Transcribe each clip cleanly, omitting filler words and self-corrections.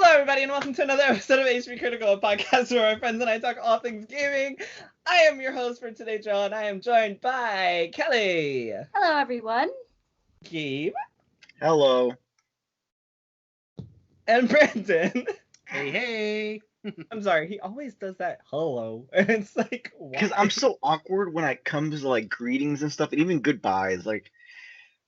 Hello, everybody, and welcome to another episode of HPCritical, a podcast where my friends and I talk all things gaming. I am your host for today, Jerel, and I am joined by Kellie. Hello, everyone. Gabe. Hello. And Brandon. Hey, hey. I'm sorry, he always does that hello. And it's like, why? Because I'm so awkward when it comes to like greetings and stuff, and even goodbyes. Like,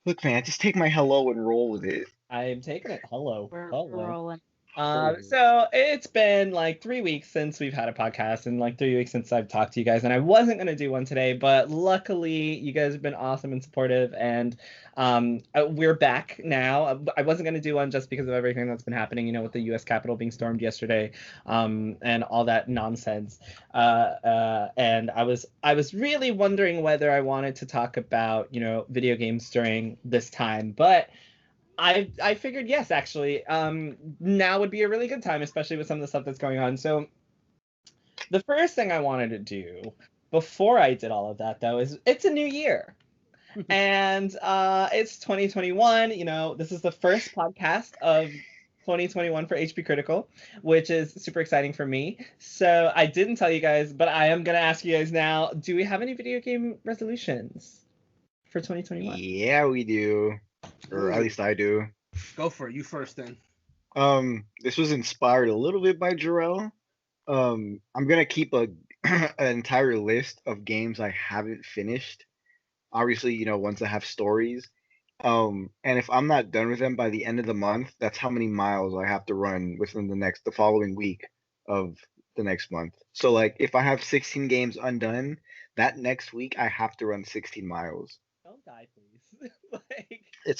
look, man, just take my hello and roll with it. I'm taking it. Hello. We're Hello. rolling. So it's been like 3 weeks since we've had a podcast and like 3 weeks since I've talked to you guys, and I wasn't going to do one today, but luckily you guys have been awesome and supportive, and we're back now. I wasn't going to do one just because of everything that's been happening, you know, with the U.S. Capitol being stormed yesterday, and all that nonsense. And I was really wondering whether I wanted to talk about, you know, video games during this time, but I figured, yes, actually, now would be a really good time, especially with some of the stuff that's going on. So the first thing I wanted to do before I did all of that, though, is it's a new year. And it's 2021. You know, this is the first podcast of 2021 for HPCritical, which is super exciting for me. So I didn't tell you guys, but I am going to ask you guys now, do we have any video game resolutions for 2021? Yeah, we do. Or at least I do. Go for it. You first, then. This was inspired a little bit by Jerel. I'm gonna keep an entire list of games I haven't finished. Obviously, you know, ones that have stories. And if I'm not done with them by the end of the month, that's how many miles I have to run within the following week of the next month. So like, if I have 16 games undone, that next week I have to run 16 miles. Don't die, please.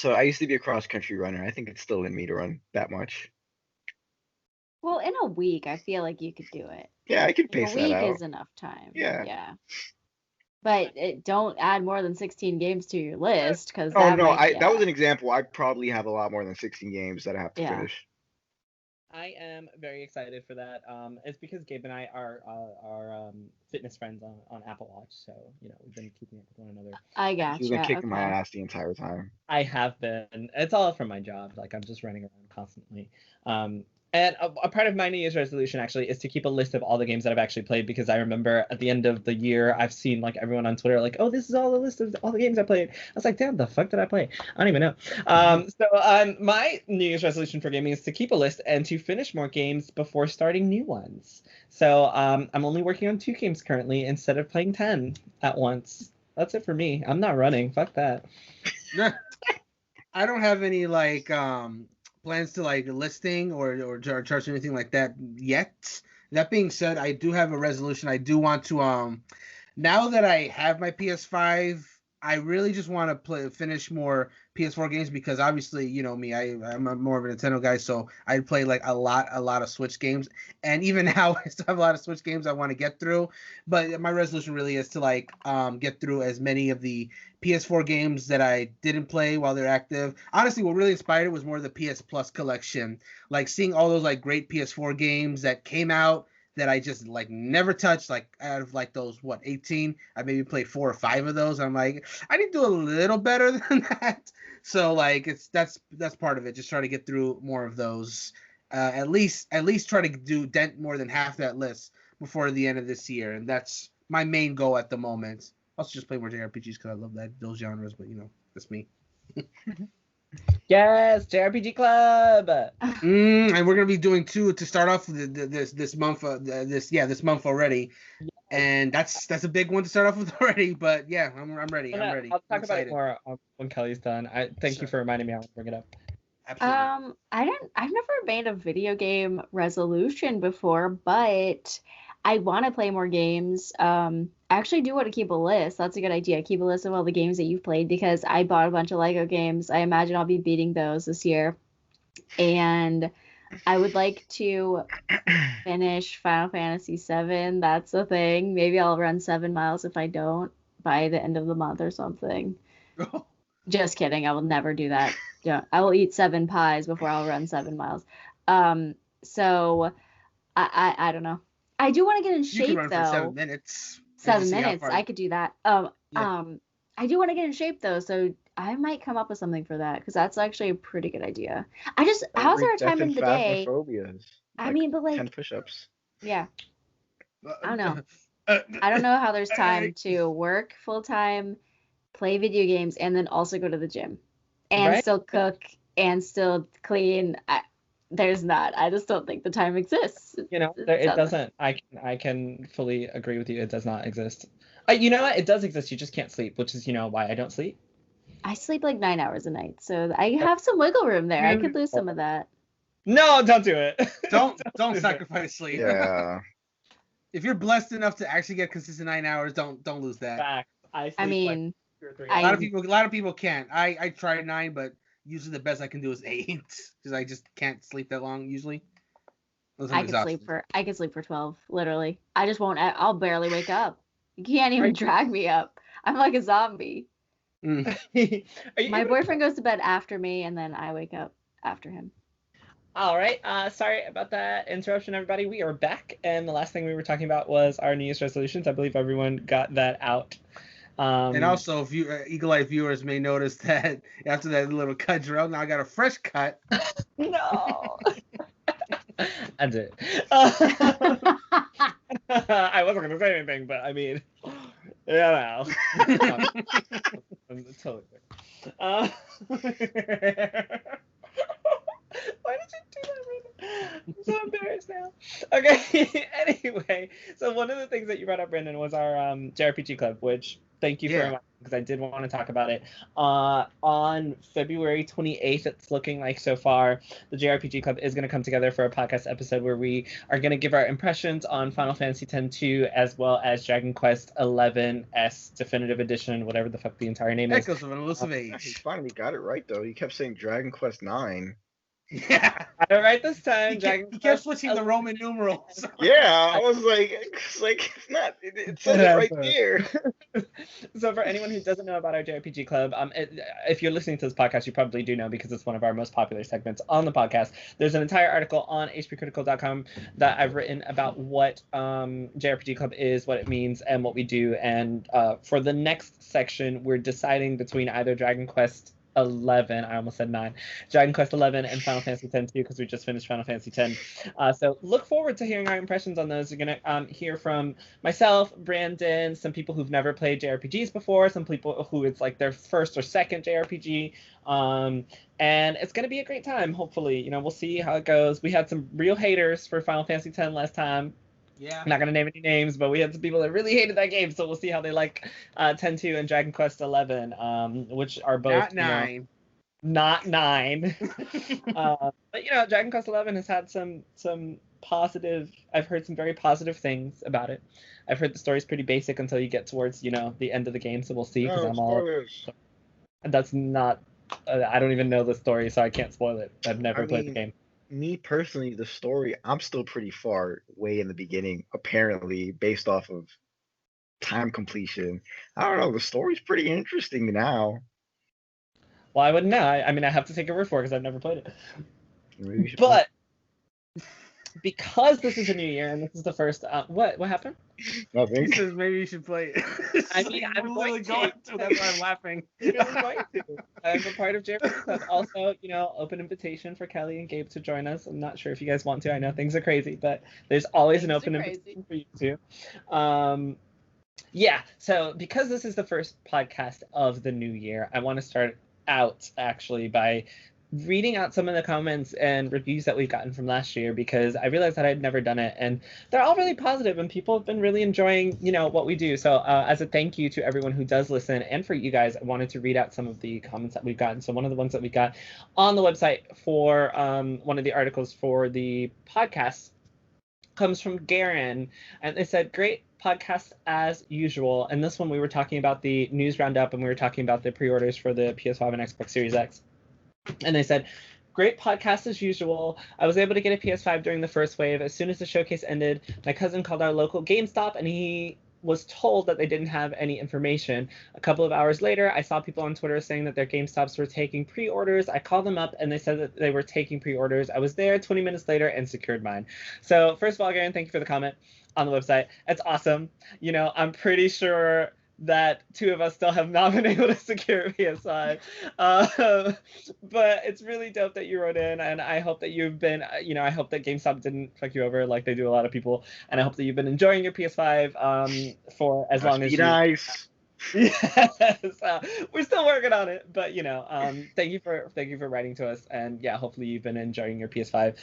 I used to be a cross country runner. I think it's still in me to run that much. Well, in a week, I feel like you could do it. Yeah, I could Like, pace a that week out. is enough time. Yeah. But don't add more than 16 games to your list, because Oh no, that was an example. I probably have a lot more than 16 games that I have to finish. I am very excited for that. It's because Gabe and I are fitness friends on Apple Watch, so you know we've been keeping up with one another. I gotcha. She's been kicking my ass the entire time. I have been. It's all from my job. Like I'm just running around constantly. And a part of my New Year's resolution actually is to keep a list of all the games that I've actually played, because I remember at the end of the year I've seen like everyone on Twitter like, oh, this is all the list of all the games I played. I was like, damn, the fuck did I play? I don't even know. So my New Year's resolution for gaming is to keep a list and to finish more games before starting new ones. So I'm only working on 2 games currently instead of playing 10 at once. That's it for me. I'm not running. Fuck that. I don't have any like plans to like listing or charge or anything like that yet. That being said, I do have a resolution. I do want to now that I have my PS5, I really just want to finish more PS4 games, because obviously, you know me, I'm more of a Nintendo guy, so I play like a lot of Switch games, and even now I still have a lot of Switch games I want to get through. But my resolution really is to like get through as many of the PS4 games that I didn't play while they're active. Honestly, what really inspired it was more the PS Plus collection, like seeing all those like great PS4 games that came out that I just like never touched. Like out of like those 18, I maybe played 4 or 5 of those. I'm like, I need to do a little better than that. So like that's part of it. Just try to get through more of those. At least try to dent more than half that list before the end of this year, and that's my main goal at the moment. Also just play more JRPGs because I love those genres, but you know, that's me. Yes, JRPG Club. And we're gonna be doing 2 to start off this month. This month already, and that's a big one to start off with already. But yeah, I'm ready. I'm ready. I'll talk about it more when Kelly's done. Thank you for reminding me. I'll bring it up. Absolutely. I've never made a video game resolution before, but I want to play more games. I actually do want to keep a list. That's a good idea. Keep a list of all the games that you've played, because I bought a bunch of Lego games. I imagine I'll be beating those this year. And I would like to finish Final Fantasy VII. That's the thing. Maybe I'll run 7 miles if I don't by the end of the month or something. Just kidding. I will never do that. I will eat 7 pies before I'll run 7 miles. So I don't know. I do want to get in shape, you can run though. For 7 minutes. 7 minutes. I could do that. I do want to get in shape, though. So I might come up with something for that because that's actually a pretty good idea. How's there a Death time and in the day? phasmophobias. I mean, but 10 like, push-ups. yeah, I don't know. I don't know how there's time to work full time, play video games, and then also go to the gym, and Right. still cook and still clean. There's not. I just don't think the time exists. You know, It it doesn't. doesn't. I can fully agree with you. It does not exist. You know what? It does exist. You just can't sleep, which is, why I don't sleep. I sleep like 9 hours a night, so I have some wiggle room there. I could lose some of that. No, don't do it. Don't do it. sacrifice sleep. Yeah. If you're blessed enough to actually get consistent 9 hours, don't lose that. Fact. I I sleep mean, like 2 or 3 A lot of people can't. I tried 9, but usually the best I can do is 8 because I just can't sleep that long usually. I could sleep for 12, literally. I just won't. I'll barely wake up. You can't even drag me up. I'm like a zombie. My boyfriend goes to bed after me, and then I wake up after him. All right. Sorry about that interruption, everybody. We are back, and the last thing we were talking about was our New Year's resolutions. I believe everyone got that out. And also, if you eagle-eyed viewers may notice that after that little cut, Jerel, now I got a fresh cut. No. I did. I wasn't going to say anything, but I mean, yeah, no. I'm totally fair. Why did you do that, Brandon? I'm so embarrassed now. Okay, anyway, so one of the things that you brought up, Brandon, was our JRPG club, which thank you for reminding me, because I did want to talk about it. On February 28th, it's looking like so far, the JRPG club is going to come together for a podcast episode where we are going to give our impressions on Final Fantasy X-2 as well as Dragon Quest XI-S Definitive Edition, whatever the fuck the entire name is. Echoes of an Elusive Age. He finally got it right, though. He kept saying Dragon Quest 9. Yeah. I got it right this time. He kept switching the Roman numerals. Yeah, I was like, it's not. It said it right there. So for anyone who doesn't know about our JRPG club, if you're listening to this podcast, you probably do know because it's one of our most popular segments on the podcast. There's an entire article on hpcriticalgaming that I've written about what JRPG club is, what it means, and what we do. And for the next section, we're deciding between either Dragon Quest 11, I almost said 9, Dragon Quest 11 and Final Fantasy X too, because we just finished Final Fantasy X. So look forward to hearing our impressions on those. You're gonna hear from myself, Brandon, some people who've never played JRPGs before, some people who it's like their first or second JRPG, and it's gonna be a great time. Hopefully, we'll see how it goes. We had some real haters for Final Fantasy X last time. Yeah. I'm not gonna name any names, but we had some people that really hated that game, so we'll see how they like 10-2 and Dragon Quest 11, which are both not 9. Not 9. But Dragon Quest 11 has had some positive. I've heard some very positive things about it. I've heard the story's pretty basic until you get towards the end of the game, so we'll see. Because that's not. I don't even know the story, so I can't spoil it. I've never played the game. Me personally, the story, I'm still pretty far way in the beginning, apparently, based off of time completion. I don't know, the story's pretty interesting now. Well, I wouldn't know. I mean, I have to take your word for it because I've never played it. But because this is a new year and this is the first, what happened? Nothing. He says maybe you should play it. I mean, I'm going to. That's why I'm laughing. I'm going to. I'm a part of JRPG Club. Also, open invitation for Kellie and Gabe to join us. I'm not sure if you guys want to. I know things are crazy, but there's always an open invitation for you too. Yeah. So because this is the first podcast of the new year, I want to start out actually by reading out some of the comments and reviews that we've gotten from last year, because I realized that I'd never done it, and they're all really positive and people have been really enjoying what we do. So as a thank you to everyone who does listen, and for you guys, I wanted to read out some of the comments that we've gotten. So one of the ones that we got on the website for one of the articles for the podcast comes from Garen, and they said, great podcast as usual. And this one we were talking about the news roundup, and we were talking about the pre-orders for the PS5 and Xbox Series X. And they said, great podcast as usual. I was able to get a PS5 during the first wave. As soon as the showcase ended, my cousin called our local GameStop, and he was told that they didn't have any information. A couple of hours later, I saw people on Twitter saying that their GameStops were taking pre-orders. I called them up, and they said that they were taking pre-orders. I was there 20 minutes later and secured mine. So first of all, Garen, thank you for the comment on the website. It's awesome. I'm pretty sure that two of us still have not been able to secure a PS5. But it's really dope that you wrote in, and I hope that you've been, I hope that GameStop didn't fuck you over like they do a lot of people, and I hope that you've been enjoying your PS5 for as long as you. Nice. Yes, we're still working on it, but thank you for writing to us, and yeah, hopefully you've been enjoying your PS5.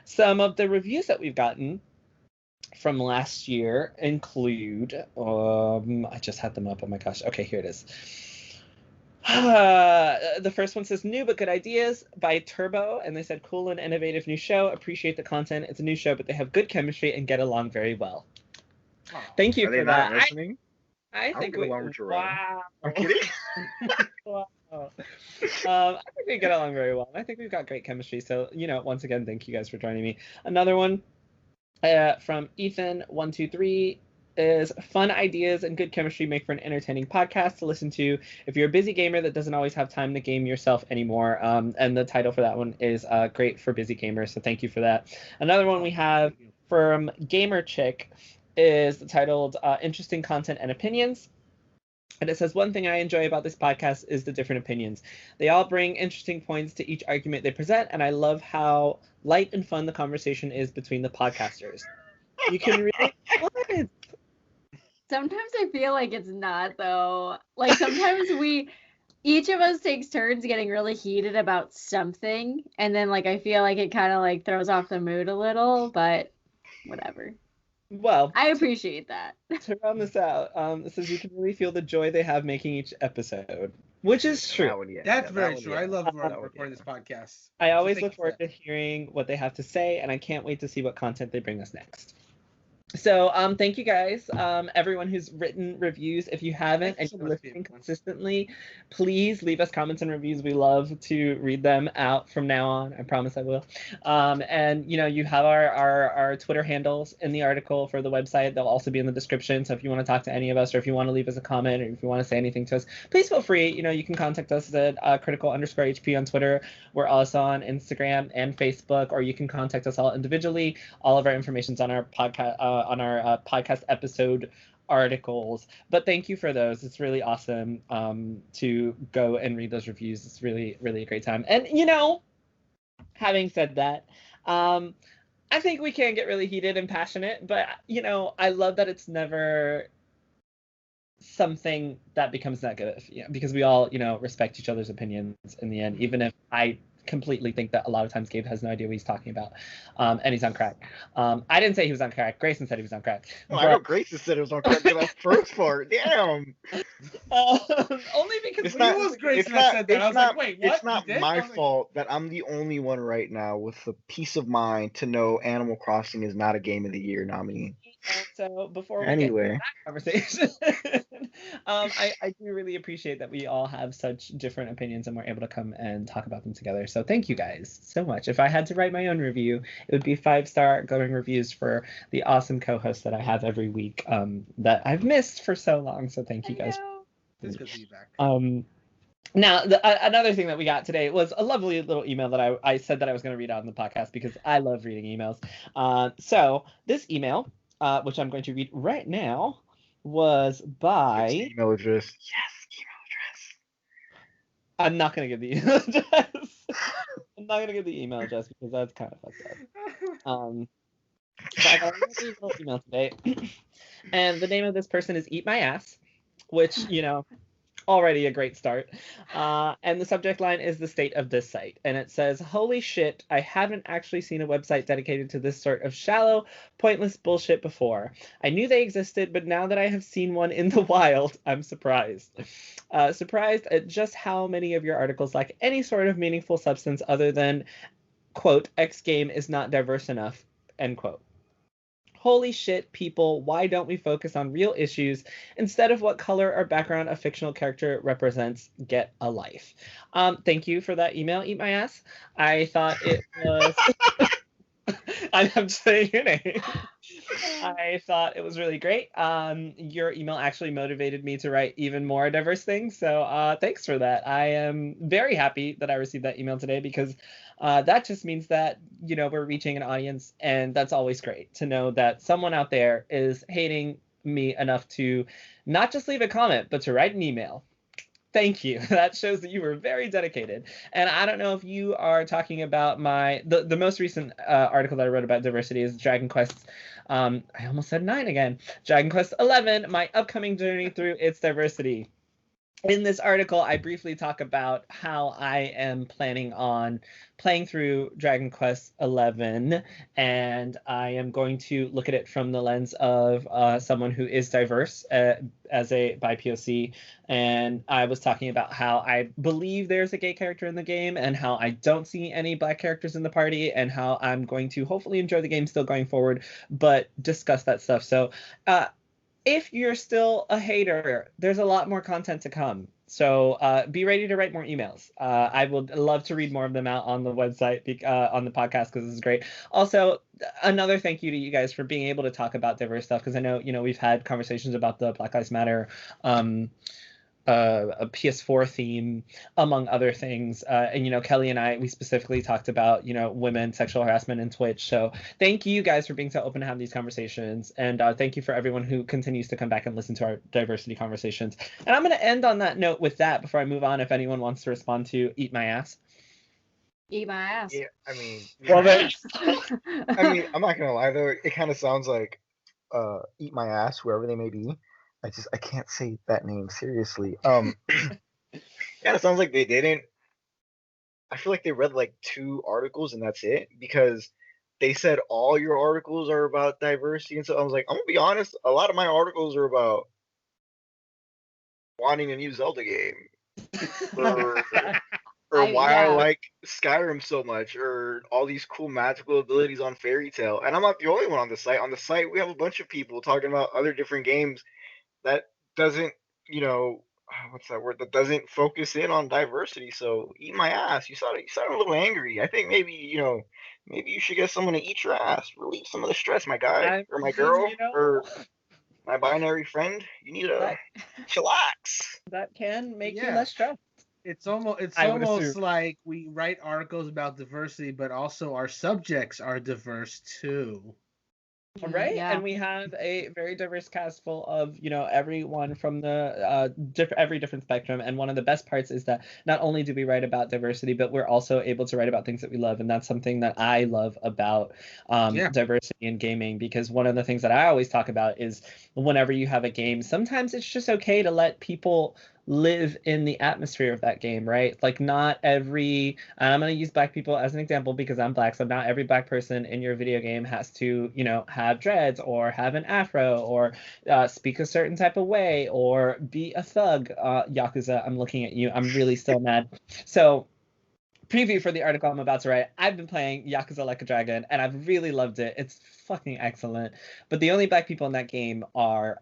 Some of the reviews that we've gotten from last year include, I just had them up. Oh my gosh. Okay, here it is. The first one says new but good ideas by Turbo, and they said cool and innovative new show. Appreciate the content. It's a new show, but they have good chemistry and get along very well. Oh, thank you for that. Listening? I think we. Wow. I'm kidding. Wow. I think we get along very well. I think we've got great chemistry. So once again, thank you guys for joining me. Another one from Ethan123 is fun ideas and good chemistry make for an entertaining podcast to listen to if you're a busy gamer that doesn't always have time to game yourself anymore. And the title for that one is great for busy gamers. So thank you for that. Another one we have from Gamer Chick is titled Interesting Content and Opinions. And it says, one thing I enjoy about this podcast is the different opinions. They all bring interesting points to each argument they present, and I love how light and fun the conversation is between the podcasters. You can really... What? Sometimes I feel like it's not, though. Like, sometimes each of us takes turns getting really heated about something, and then, like, I feel like it kind of, like, throws off the mood a little, but whatever. Well, I appreciate that. To round this out, it says you can really feel the joy they have making each episode, which is true. That's very true. I love recording this podcast. I always look forward to hearing what they have to say, and I can't wait to see what content they bring us next. So thank you guys, everyone who's written reviews. If you haven't and you're listening consistently, please leave us comments and reviews. We love to read them out from now on. I promise I will. And you have our Twitter handles in the article for the website. They'll also be in the description. So if you want to talk to any of us, or if you want to leave us a comment, or if you want to say anything to us, please feel free. You can contact us at critical_HP on Twitter. We're also on Instagram and Facebook, or you can contact us all individually. All of our information's on our podcast. Podcast episode articles, but thank you for those. It's really awesome to go and read those reviews. It's really, really a great time. And having said that, I think we can get really heated and passionate, but I love that it's never something that becomes negative, because we all respect each other's opinions in the end, even if I completely think that a lot of times Gabe has no idea what he's talking about, and he's on crack. I didn't say he was on crack. Grayson said he was on crack. I know Grayson said he was on crack in that first part. Damn. Only because it was Grayson that said that. I was like, wait, what? It's not my fault that I'm the only one right now with the peace of mind to know Animal Crossing is not a Game of the Year nominee. So before we get into that conversation, I do really appreciate that we all have such different opinions and we're able to come and talk about them together. So thank you guys so much. If I had to write my own review, it would be 5-star glowing reviews for the awesome co-host that I have every week that I've missed for so long. So thank you guys. It's good to be back. Now, another thing that we got today was a lovely little email that I said that I was going to read out on the podcast because I love reading emails. So this email, which I'm going to read right now, was by... Email address. Yes, email address. I'm not going to give the email address. I'm not going to give the email address because that's kind of fucked up. So I got a little email today. And the name of this person is Eat My Ass, which, already a great start. And the subject line is the state of this site. And it says, holy shit, I haven't actually seen a website dedicated to this sort of shallow, pointless bullshit before. I knew they existed, but now that I have seen one in the wild, I'm surprised. Surprised at just how many of your articles lack any sort of meaningful substance other than, quote, X game is not diverse enough, end quote. Holy shit, people, why don't we focus on real issues instead of what color or background a fictional character represents? Get a life. Thank you for that email, Eat My Ass. I thought it was... I'm saying your name. I thought it was really great. Your email actually motivated me to write even more diverse things, so thanks for that. I am very happy that I received that email today because that just means that, we're reaching an audience, and that's always great to know that someone out there is hating me enough to not just leave a comment, but to write an email. Thank you. That shows that you were very dedicated. And I don't know if you are talking about the most recent article that I wrote about diversity is Dragon Quest. I almost said 9 again. Dragon Quest 11, my upcoming journey through its diversity. In this article, I briefly talk about how I am planning on playing through Dragon Quest XI, and I am going to look at it from the lens of someone who is diverse as a by POC. And I was talking about how I believe there's a gay character in the game, and how I don't see any black characters in the party, and how I'm going to hopefully enjoy the game still going forward, but discuss that stuff. So, if you're still a hater, there's a lot more content to come. So be ready to write more emails. I would love to read more of them out on the website, on the podcast, because this is great. Also, another thank you to you guys for being able to talk about diverse stuff, because I know, we've had conversations about the Black Lives Matter a PS4 theme, among other things. And, Kellie and I, we specifically talked about, women, sexual harassment, and Twitch. So thank you guys for being so open to have these conversations. And thank you for everyone who continues to come back and listen to our diversity conversations. And I'm going to end on that note with that before I move on, if anyone wants to respond to Eat My Ass. Eat my ass. Yeah, I mean, Well, I'm not gonna lie though. It kind of sounds like Eat My Ass, whoever they may be. I can't say that name seriously. Yeah, it sounds like they didn't. I feel like they read like 2 articles and that's it, because they said all your articles are about diversity, and so I was like, I'm gonna be honest, a lot of my articles are about wanting a new Zelda game, or why I like Skyrim so much, or all these cool magical abilities on Fairy Tail. And I'm not the only one on the site. On the site, we have a bunch of people talking about other different games that doesn't, what's that word? That doesn't focus in on diversity. So eat my ass. You sound a little angry. I think maybe, maybe you should get someone to eat your ass, relieve some of the stress, my guy or my girl or my binary friend. You need to chillax. That can make you less stressed. It's almost like we write articles about diversity, but also our subjects are diverse too. Right, yeah. And we have a very diverse cast full of everyone from the every different spectrum. And one of the best parts is that not only do we write about diversity, but we're also able to write about things that we love, and that's something that I love about diversity in gaming. Because one of the things that I always talk about is whenever you have a game, sometimes it's just okay to let people live in the atmosphere of that game, right? Like not every, and I'm going to use black people as an example because I'm black, so not every black person in your video game has to, have dreads or have an afro or speak a certain type of way or be a thug. Yakuza, I'm looking at you. I'm really still mad. So preview for the article I'm about to write. I've been playing Yakuza Like a Dragon, and I've really loved it. It's fucking excellent. But the only black people in that game are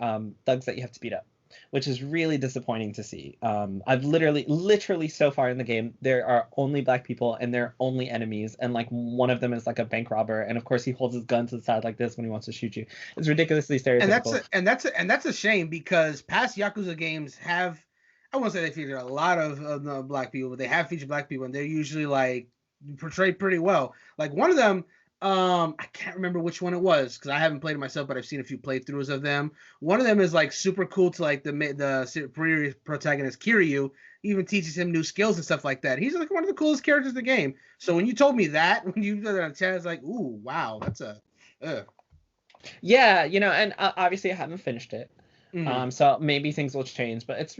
thugs that you have to beat up, which is really disappointing to see. I've literally so far in the game, there are only black people and they're only enemies. And like one of them is like a bank robber. And of course he holds his gun to the side like this when he wants to shoot you. It's ridiculously stereotypical. And that's a shame, because past Yakuza games have, I won't say they feature a lot of black people, but they have featured black people and they're usually like portrayed pretty well. Like one of them, I can't remember which one it was because I haven't played it myself, but I've seen a few playthroughs of them. One of them is like super cool to like the protagonist Kiryu. He even teaches him new skills and stuff like that. He's like one of the coolest characters in the game. So when you told me that, when you did it on chat, I was like, ooh, wow, that's a. Yeah, and obviously I haven't finished it. Mm-hmm. So maybe things will change, but it's,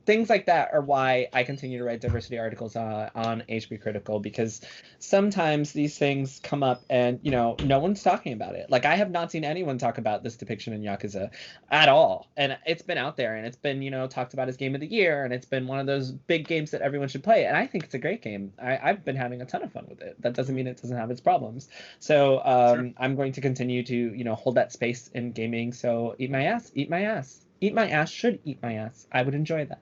things like that are why I continue to write diversity articles on HPCritical, because sometimes these things come up and, no one's talking about it. Like I have not seen anyone talk about this depiction in Yakuza at all. And it's been out there and it's been, talked about as game of the year. And it's been one of those big games that everyone should play. And I think it's a great game. I've been having a ton of fun with it. That doesn't mean it doesn't have its problems. So sure. I'm going to continue to, hold that space in gaming. So eat my ass. Eat my ass should eat my ass. I would enjoy that.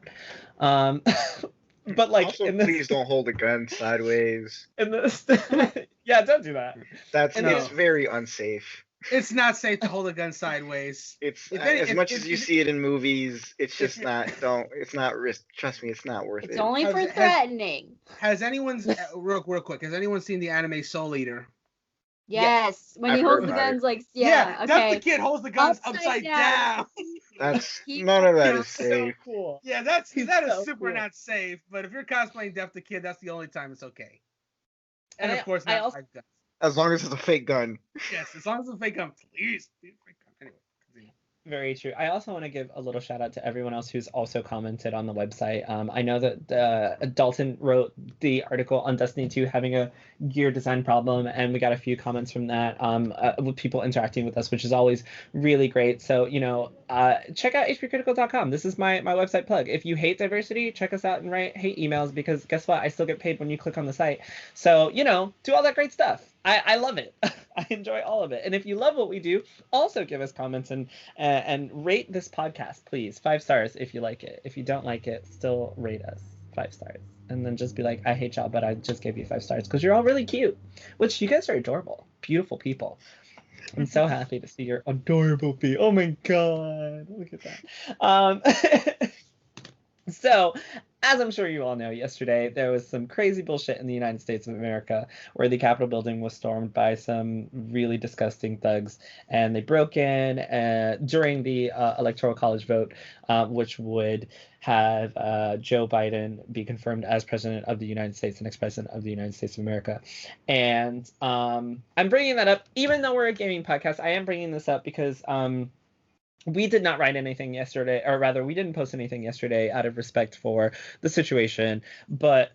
But like, also, please don't hold a gun sideways. Yeah, don't do that. It's very unsafe. It's not safe to hold a gun sideways. It's as much as you see it in movies. It's just not. It's not risk. Trust me, it's not worth it. It's only for threatening. Has anyone real quick? Has anyone seen the anime Soul Eater? Yes, when I've he holds heard the about it. guns, like, That's the okay. kid holds the guns upside down. That's He- none of that is So safe. cool. Yeah, that is so super cool. not safe. But if you're cosplaying Death the Kid, that's the only time it's okay. And And of course, I not also, live guns. As long as it's a fake gun. Yes, as long as it's a fake gun, please. Fake gun. Anyway, continue. very true. I also want to give a little shout out to everyone else who's also commented on the website. I know that Dalton wrote the article on Destiny 2 having a gear design problem, and we got a few comments from that with people interacting with us, which is always really great. So, check out hpcritical.com. This is my website plug. If you hate diversity, check us out and write hate emails, because guess what? I still get paid when you click on the site. So, do all that great stuff. I love it. I enjoy all of it. And if you love what we do, also give us comments and rate this podcast, please. 5 stars if you like it. If you don't like it, still rate us 5 stars. And then just be like, I hate y'all, but I just gave you 5 stars because you're all really cute. Which, you guys are adorable. Beautiful people. I'm so happy to see your adorable feet. Oh my god. Look at that. So, as I'm sure you all know, yesterday there was some crazy bullshit in the United States of America where the Capitol building was stormed by some really disgusting thugs, and they broke in during the Electoral College vote, which would have Joe Biden be confirmed as president of the United States, the next president of the United States of America. And I'm bringing that up, even though we're a gaming podcast. I am bringing this up because we did not write anything yesterday, or rather, we didn't post anything yesterday out of respect for the situation. But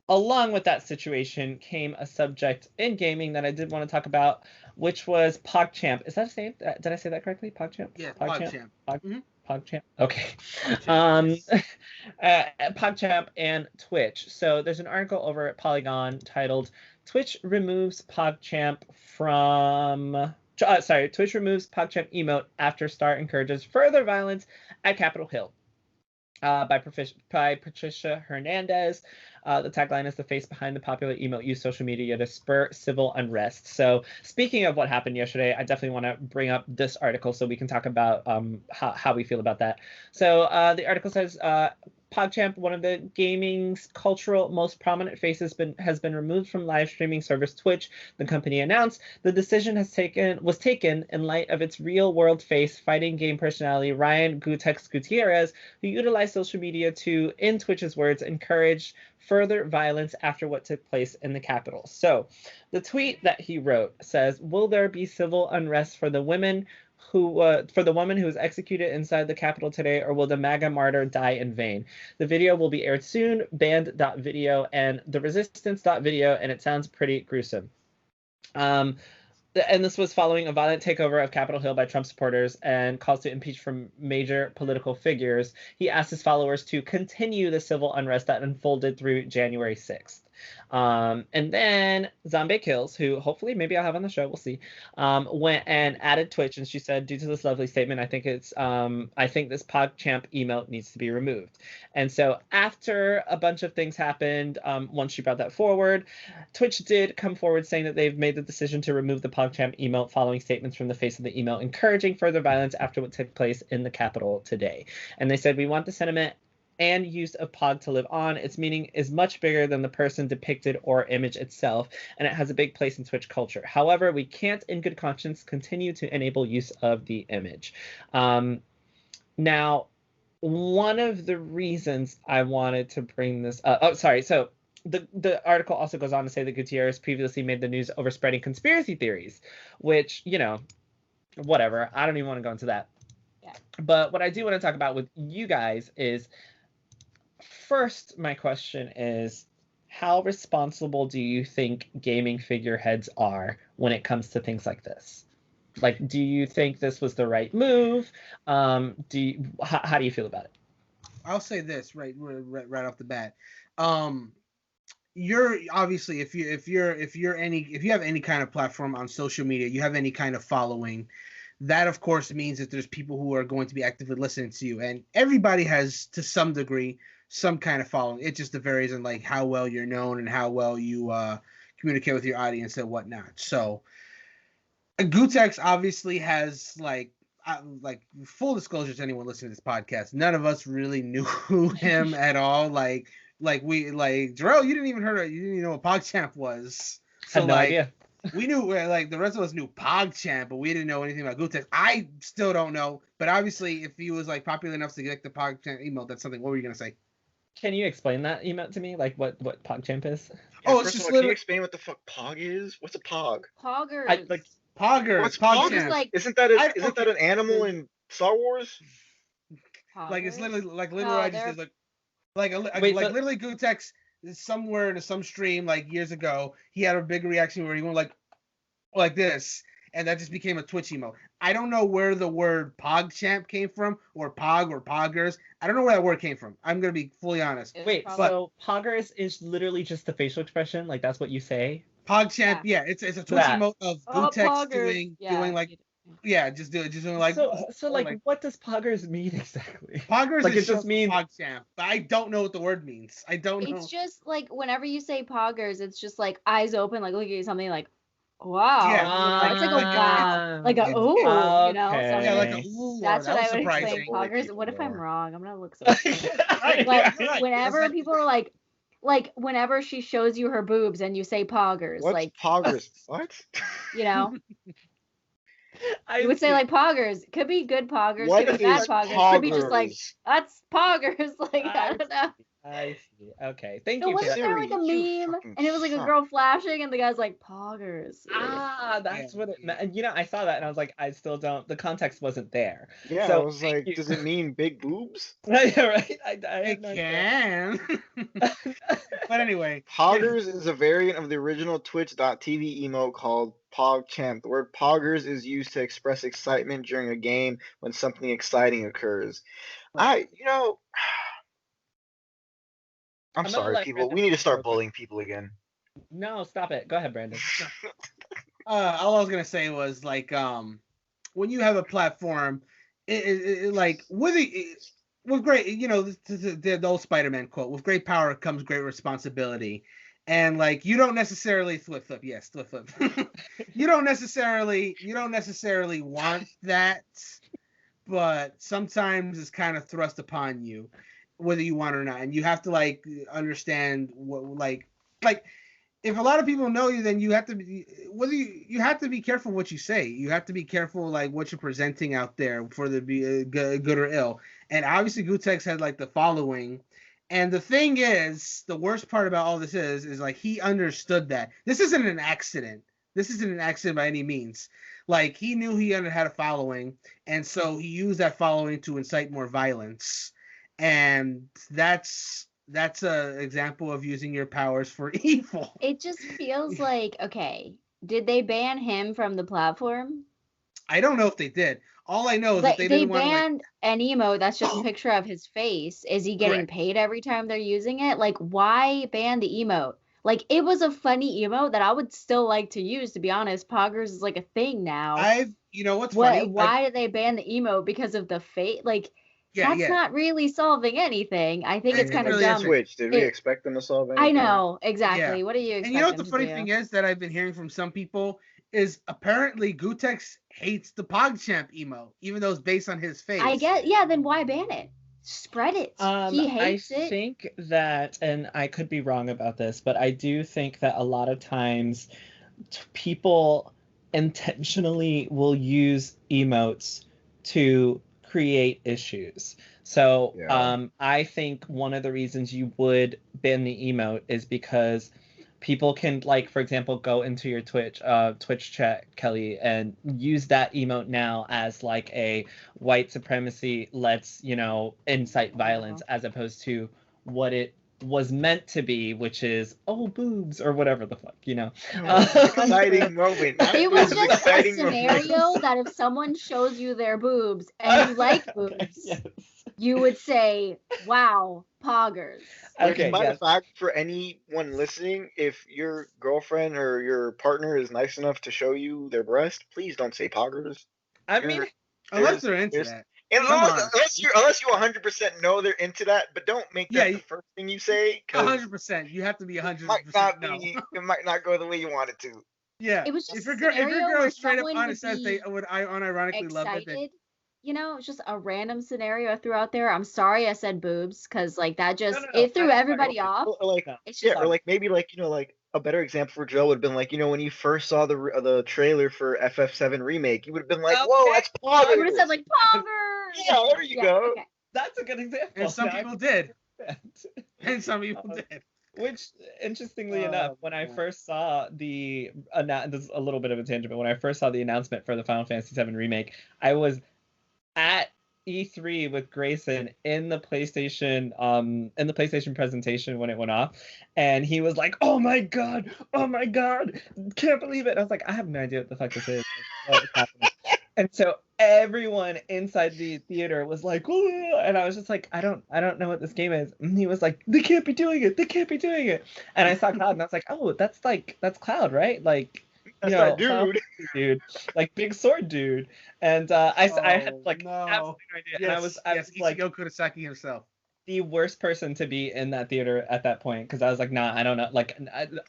along with that situation came a subject in gaming that I did want to talk about, which was PogChamp. Is that his name? Did I say that correctly? PogChamp? Yeah, PogChamp. PogChamp. Okay. PogChamp, PogChamp and Twitch. So there's an article over at Polygon titled "Twitch removes PogChamp from." Twitch removes PogChamp emote after Star encourages further violence at Capitol Hill. By Patricia Hernandez. The tagline is "The face behind the popular emote use social media to spur civil unrest." So, speaking of what happened yesterday, I definitely want to bring up this article so we can talk about how we feel about that. So, the article says, PogChamp, one of the gaming's cultural most prominent faces, has been removed from live streaming service Twitch. The company announced the decision was taken in light of its real-world face, fighting game personality Ryan Gutex Gutierrez, who utilized social media to, in Twitch's words, encourage further violence after what took place in the Capitol. So, the tweet that he wrote says, "Will there be civil unrest for the woman who was executed inside the Capitol today, or will the MAGA martyr die in vain? The video will be aired soon, banned.video and the resistance.video, and it sounds pretty gruesome." And this was following a violent takeover of Capitol Hill by Trump supporters and calls to impeach from major political figures. He asked his followers to continue the civil unrest that unfolded through January 6th. And then Zombie Kills, who hopefully maybe I'll have on the show, we'll see, went and added Twitch, and she said, due to this lovely statement, I think this PogChamp emote needs to be removed. And so after a bunch of things happened, once she brought that forward, Twitch did come forward saying that they've made the decision to remove the PogChamp emote following statements from the face of the emote encouraging further violence after what took place in the Capitol today. And they said, "We want the sentiment and use of Pog to live on. Its meaning is much bigger than the person depicted or image itself, and it has a big place in Twitch culture. However, we can't in good conscience continue to enable use of the image." Now, one of the reasons I wanted to bring this up, so the article also goes on to say that Gutierrez previously made the news over spreading conspiracy theories, which, whatever. I don't even want to go into that. Yeah. But what I do want to talk about with you guys is, first, my question is, how responsible do you think gaming figureheads are when it comes to things like this? Like, do you think this was the right move? How do you feel about it? I'll say this right off the bat. You're obviously, if you have any kind of platform on social media, you have any kind of following, that of course means that there's people who are going to be actively listening to you, and everybody has to some degree some kind of following. It just varies in like how well you're known and how well you communicate with your audience and whatnot. So Gutex obviously has like full disclosure to anyone listening to this podcast, none of us really knew him at all. Jerel, you didn't even know what PogChamp was. So had no idea. we knew like the rest of us knew PogChamp, but we didn't know anything about Gootecks. I still don't know, but obviously, if he was like popular enough to get the PogChamp emote, that's something. What were you gonna say? Can you explain that emote to me? Like what PogChamp is? Yeah, It's first just of all, can you explain what the fuck Pog is? What's a Pog? Poggers. Poggers. What's PogChamp. Like- isn't that an animal in Star Wars? Like it's literally like No, I just they're- did like literally Gootecks somewhere in some stream like years ago. He had a big reaction where he went like this, and that just became a Twitch emote. I don't know where the word PogChamp came from, or Pog or Poggers. I don't know where that word came from. I'm gonna be fully honest. Wait, probably- so Poggers is literally just the facial expression? Like that's what you say? PogChamp, yeah, it's a Twitch emote of Gootecks Poggers. doing like just doing like so like what does Poggers mean exactly? Poggers Like is it just means PogChamp, but I don't know what the word means. I don't know. It's just like whenever you say poggers, it's just like eyes open, like looking at something like, wow. Yeah, you know, it's like a wow, like a ooh, you know. So okay. Yeah, like a ooh. that's that what was I would explain surprising. poggers. People What if I'm more. wrong? I'm gonna look so Right, like right. whenever That's people are like whenever she shows you her boobs and you say poggers, What's like Poggers? What? you know, I you would say see. like poggers. Could be good poggers, What could be bad is poggers, could be just like Poggers? that's poggers. Like I don't know. I see. Okay. Thank No, you for wasn't that. there like a Siri, you meme fucking and it was like a suck. girl flashing and the guy's like poggers. Ah, that's Yeah. what it meant. And I saw that and I was like, I still don't. The context wasn't there. Yeah, So I was thank like, you. does it mean big boobs? Yeah, right. I It have no idea. can. But anyway, Poggers is a variant of the original Twitch.tv emote called PogChamp. The word Poggers is used to express excitement during a game when something exciting occurs. I'm gonna sorry, let people. Brandon We need to real start quick. bullying people again. No, stop it. Go ahead, Brandon. all I was gonna say was like, when you have a platform, it like with great, the old Spider-Man quote: "With great power comes great responsibility." And like you don't necessarily flip. you don't necessarily want that, but sometimes it's kind of thrust upon you, whether you want it or not, and you have to like understand what like if a lot of people know you, then you have to be you have to be careful what you say. You have to be careful like what you're presenting out there for the be good or ill. And obviously, Gootecks had like the following. And the thing is, the worst part about all this is like he understood that this isn't an accident. This isn't an accident by any means. Like he knew he had a following, and so he used that following to incite more violence. And that's an example of using your powers for evil. It just feels like, okay, did they ban him from the platform? I don't know if they did. All I know is that Like, they they didn't want to banned an emote that's just a picture of his face. Is he getting Correct. paid every time they're using it? Like, why ban the emote? Like, it was a funny emote that I would still like to use, to be honest. Poggers is like a thing now. what's funny? Why did they ban the emote? Because of the face? Like, Yeah, that's yeah. not really solving anything. I think it's kind of really dumb. isn't. Switch. Did we It- expect them to solve anything? I know, exactly. Yeah. What do you expect And you know what them the to funny do? thing is that I've been hearing from some people is apparently Gootecks hates the PogChamp emote, even though it's based on his face. I guess, yeah, then why ban it? Spread it. He hates I it. think that, and I could be wrong about this, but I do think that a lot of times people intentionally will use emotes to create issues. So Yeah. I think one of the reasons you would ban the emote is because people can, like, for example, go into your Twitch chat, Kelly, and use that emote now as like a white supremacy, let's, incite violence, as opposed to what it was meant to be, which is, oh, boobs, or whatever the fuck, Exciting moment. It was An just a exciting scenario moment. that if someone shows you their boobs and you like boobs, Okay, yes. you would say, wow, poggers. Which, Okay, by yes. the fact, for anyone listening, if your girlfriend or your partner is nice enough to show you their breast, please don't say poggers. I mean, Unless they're into there's- that. And Come on. unless you 100% know they're into that, but don't make that Yeah, the first thing you say, because 100%. You have to be 100% no. it might not go the way you want it to. Yeah. It was just If your a girl scenario where straight up someone on would it says be they would unironically love it, then excited. It's just a random scenario I threw out there. I'm sorry I said boobs, because like that just No, it threw I'm everybody sorry. off. Or like, It's yeah, just or like maybe like a better example for Joe would have been like, when you first saw the trailer for FF7 remake, you would have been like, "Whoa, that's I would poggers!" have said like poggers. Yeah, there you go. Okay. That's a good example. And some Now I people can did. understand. And some people did. Which, interestingly enough, when I first saw this is a little bit of a tangent, but when I first saw the announcement for the Final Fantasy VII Remake, I was at E3 with Grayson in the PlayStation presentation when it went off, and he was like, oh my god, can't believe it. And I was like, I have no idea what the fuck this is. What is happening? And so everyone inside the theater was like, ooh, and I was just like, I don't know what this game is. And he was like, they can't be doing it. And I saw Cloud, and I was like, oh, that's Cloud, right? Like, That's that dude, like big sword dude. And I had like no. absolutely no idea. Yes, And I was like Ichigo Kurosaki himself. the worst person to be in that theater at that point, because I was like, nah, I don't know. Like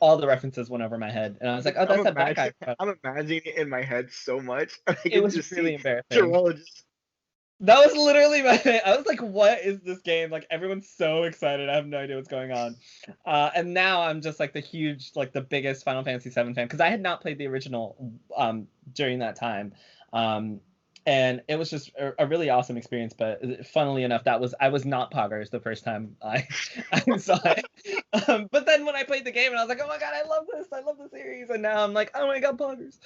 all the references went over my head, and I was like, oh, that's that bad guy. I'm imagining it in my head so much. It was just really embarrassing. Jerel just... That was literally I was like, what is this game? Like, everyone's so excited. I have no idea what's going on. And now I'm just like the biggest Final Fantasy VII fan, because I had not played the original during that time. And it was just a really awesome experience. But funnily enough, I was not poggers the first time I saw it. But then when I played the game, and I was like, oh my god, I love the series. And now I'm like, oh my god, poggers.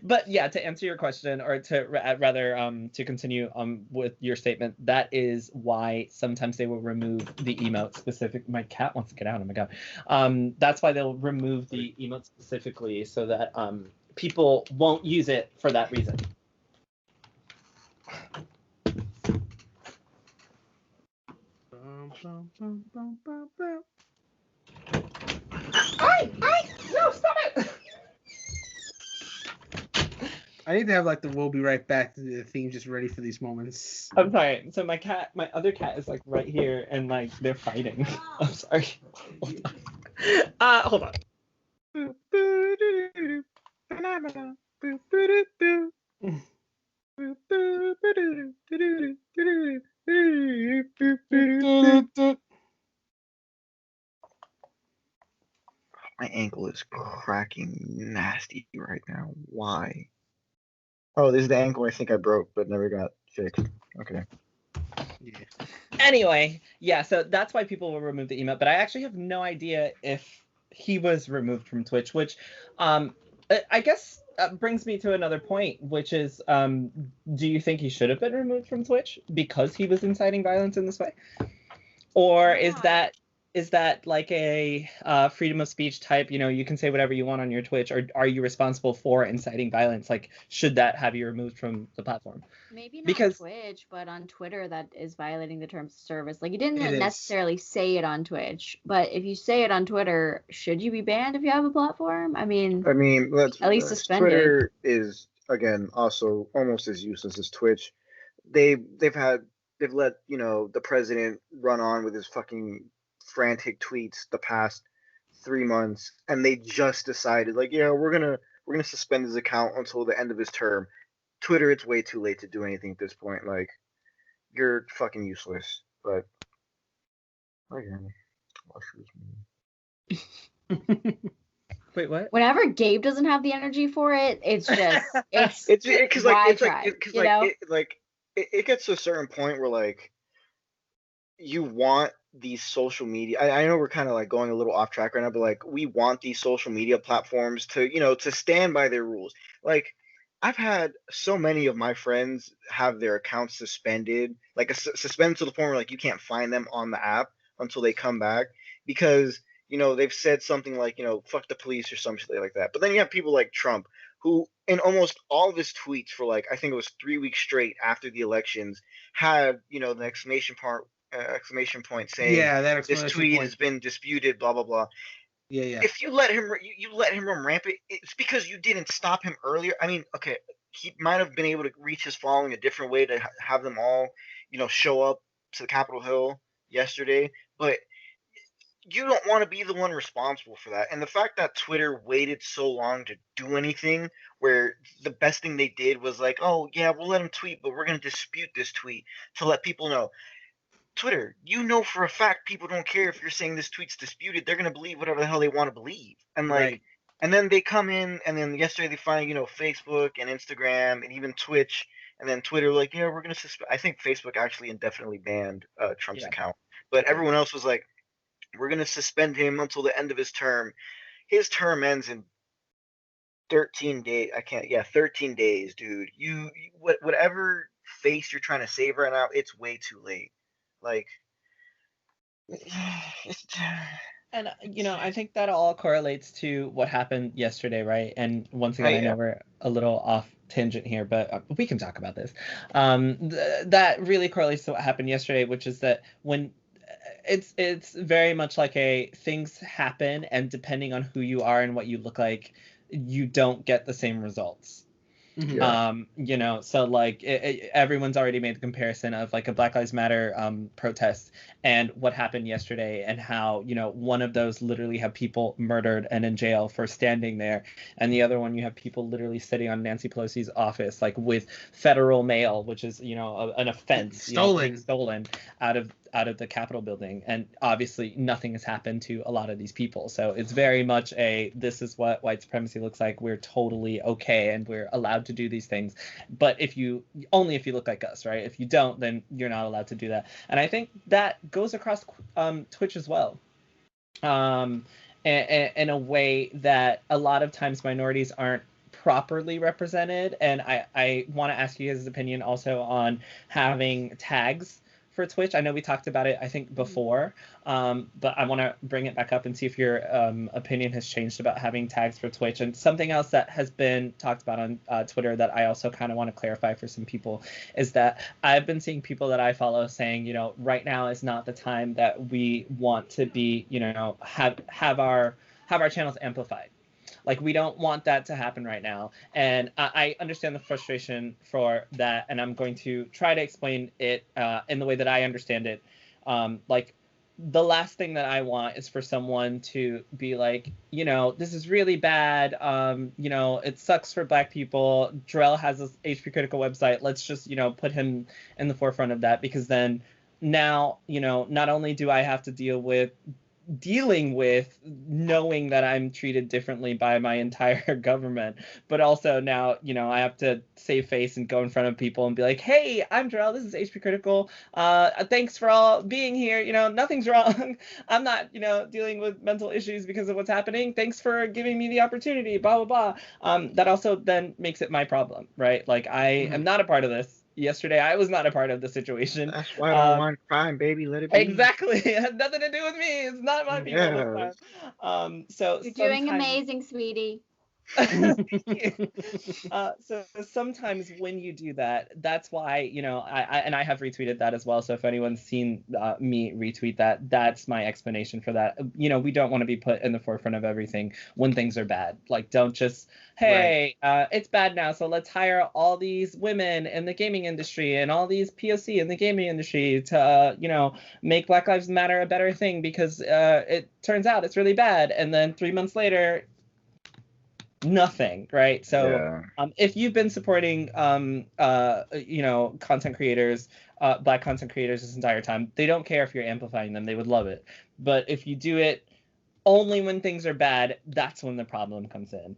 But yeah, to answer your question, or to rather to continue with your statement, that is why sometimes they will remove the emote specific. My cat wants to get out. Oh my god. That's why they'll remove the emote specifically, so that people won't use it for that reason. No, stop it! I need to have like the "We'll be right back" theme just ready for these moments. I'm sorry. So my other cat is like right here, and like they're fighting. I'm sorry. Hold on. My ankle is cracking nasty right now. Why? Oh, this is the ankle I think I broke, but never got fixed. Okay. Yeah. Anyway, yeah, so that's why people will remove the emote, but I actually have no idea if he was removed from Twitch, which I guess brings me to another point, which is, do you think he should have been removed from Twitch because he was inciting violence in this way? Or is that like a freedom of speech type, you can say whatever you want on your Twitch, or are you responsible for inciting violence? Like, should that have you removed from the platform? Maybe not because Twitch, but on Twitter that is violating the terms of service. Like, you didn't necessarily say it on Twitch, but if you say it on Twitter, should you be banned if you have a platform? I mean, at least suspended. Twitter is, again, also almost as useless as Twitch. They've let the president run on with his fucking frantic tweets the past 3 months, and they just decided, like, yeah, we're gonna suspend his account until the end of his term. Twitter, it's way too late to do anything at this point. Like, you're fucking useless. But again, wait, what? Whenever Gabe doesn't have the energy for it, it's just it gets to a certain point where, like, you want these social media. I know we're kind of like going a little off track right now, but like, we want these social media platforms to to stand by their rules. Like, I've had so many of my friends have their accounts suspended, like suspended to the point where, like, you can't find them on the app until they come back, because they've said something like, fuck the police or some shit like that. But then you have people like Trump, who in almost all of his tweets for, like, I think it was 3 weeks straight after the elections, had the exclamation point saying, yeah, this tweet has been disputed, blah blah blah. Yeah. If you let him run rampant, it's because you didn't stop him earlier. I mean, okay, he might have been able to reach his following a different way to have them all, show up to the Capitol Hill yesterday, but you don't want to be the one responsible for that. And the fact that Twitter waited so long to do anything, where the best thing they did was like, oh yeah, we'll let him tweet, but we're going to dispute this tweet to let people know. Twitter, you know for a fact people don't care if you're saying this tweet's disputed. They're gonna believe whatever the hell they want to believe. And like, Right. and then they come in, and then yesterday they find, Facebook and Instagram and even Twitch, and then Twitter like, yeah, we're gonna suspend. I think Facebook actually indefinitely banned Trump's Yeah. account, but everyone else was like, we're gonna suspend him until the end of his term. His term ends in 13 days. 13 days, dude. Whatever face you're trying to save right now, it's way too late. Like, And I think that all correlates to what happened yesterday, right? And once again, I know we're a little off tangent here, but we can talk about this. That really correlates to what happened yesterday, which is that when it's very much like things happen, and depending on who you are and what you look like, you don't get the same results. Yeah. So like everyone's already made the comparison of like a Black Lives Matter protest and what happened yesterday, and how one of those literally have people murdered and in jail for standing there, and the other one you have people literally sitting on Nancy Pelosi's office like with federal mail, which is an offense, stolen out of the Capitol building, and obviously nothing has happened to a lot of these people. So it's very much this is what white supremacy looks like. We're totally okay and we're allowed to do these things, but if you look like us, right? If you don't, then you're not allowed to do that. And I think that goes across Twitch as well, in a way that a lot of times minorities aren't properly represented. And I want to ask you guys' opinion also on having tags for Twitch. I know we talked about it, I think, before, but I want to bring it back up and see if your opinion has changed about having tags for Twitch. And something else that has been talked about on Twitter that I also kind of want to clarify for some people is that I've been seeing people that I follow saying, right now is not the time that we want to be, have our channels amplified. Like, we don't want that to happen right now. And I understand the frustration for that, and I'm going to try to explain it in the way that I understand it. Like, the last thing that I want is for someone to be like, this is really bad. It sucks for Black people. Jerel has this HP Critical website. Let's just, put him in the forefront of that, because then now, not only do I have to dealing with knowing that I'm treated differently by my entire government, but also now, I have to save face and go in front of people and be like, hey, I'm Jerel, this is HP Critical. Thanks for all being here. Nothing's wrong. I'm not, dealing with mental issues because of what's happening. Thanks for giving me the opportunity, blah, blah, blah. That also then makes it my problem, right? Like, I am not a part of this. Yesterday, I was not a part of the situation. That's why I don't want crime, baby. Let it be. Exactly. It had nothing to do with me. It's not my people this time. So you're doing amazing, sweetie. So sometimes when you do that, that's why, I have retweeted that as well. So if anyone's seen me retweet that, that's my explanation for that. We don't want to be put in the forefront of everything when things are bad. Like, don't just, hey, it's bad now, so let's hire all these women in the gaming industry and all these POC in the gaming industry to, make Black Lives Matter a better thing because it turns out it's really bad. And then 3 months later, nothing, right? So if you've been supporting content creators, Black content creators this entire time, they don't care if you're amplifying them. They would love it. But if you do it only when things are bad, that's when the problem comes in.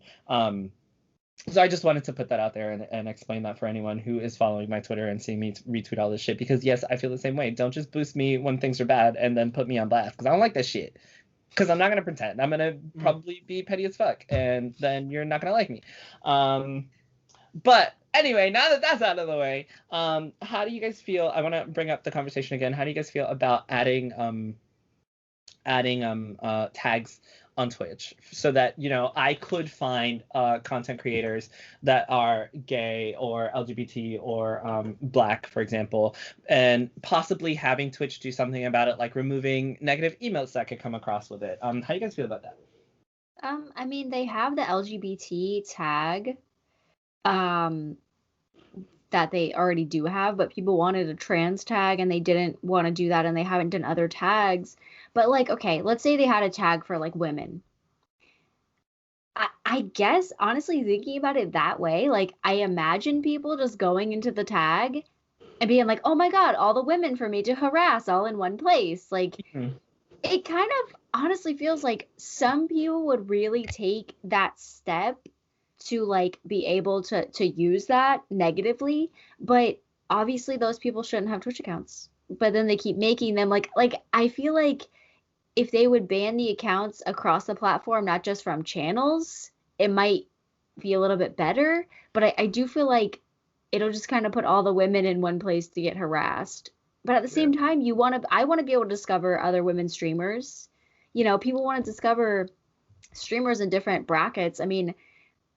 So I just wanted to put that out there and explain that for anyone who is following my Twitter and seeing me retweet all this shit, because yes, I feel the same way. Don't just boost me when things are bad and then put me on blast, because I don't like that shit. Because I'm not going to pretend. I'm going to probably be petty as fuck, and then you're not going to like me. But anyway, now that that's out of the way, how do you guys feel? I want to bring up the conversation again. How do you guys feel about adding tags on Twitch, so that I could find content creators that are gay or LGBT or Black, for example, and possibly having Twitch do something about it, like removing negative emotes that could come across with it. How do you guys feel about that? I mean, they have the LGBT tag that they already do have, but people wanted a trans tag and they didn't want to do that, and they haven't done other tags. But like, okay, let's say they had a tag for like women. I guess, honestly, thinking about it that way, like, I imagine people just going into the tag and being like, oh my God, all the women for me to harass all in one place. Like, Mhm. it kind of honestly feels like some people would really take that step to like be able to use that negatively, but obviously those people shouldn't have Twitch accounts. But then they keep making them like I feel like if they would ban the accounts across the platform, not just from channels, it might be a little bit better. But I do feel like it'll just kind of put all the women in one place to get harassed. But at the Yeah. same time, I want to be able to discover other women streamers. You know, people want to discover streamers in different brackets. I mean,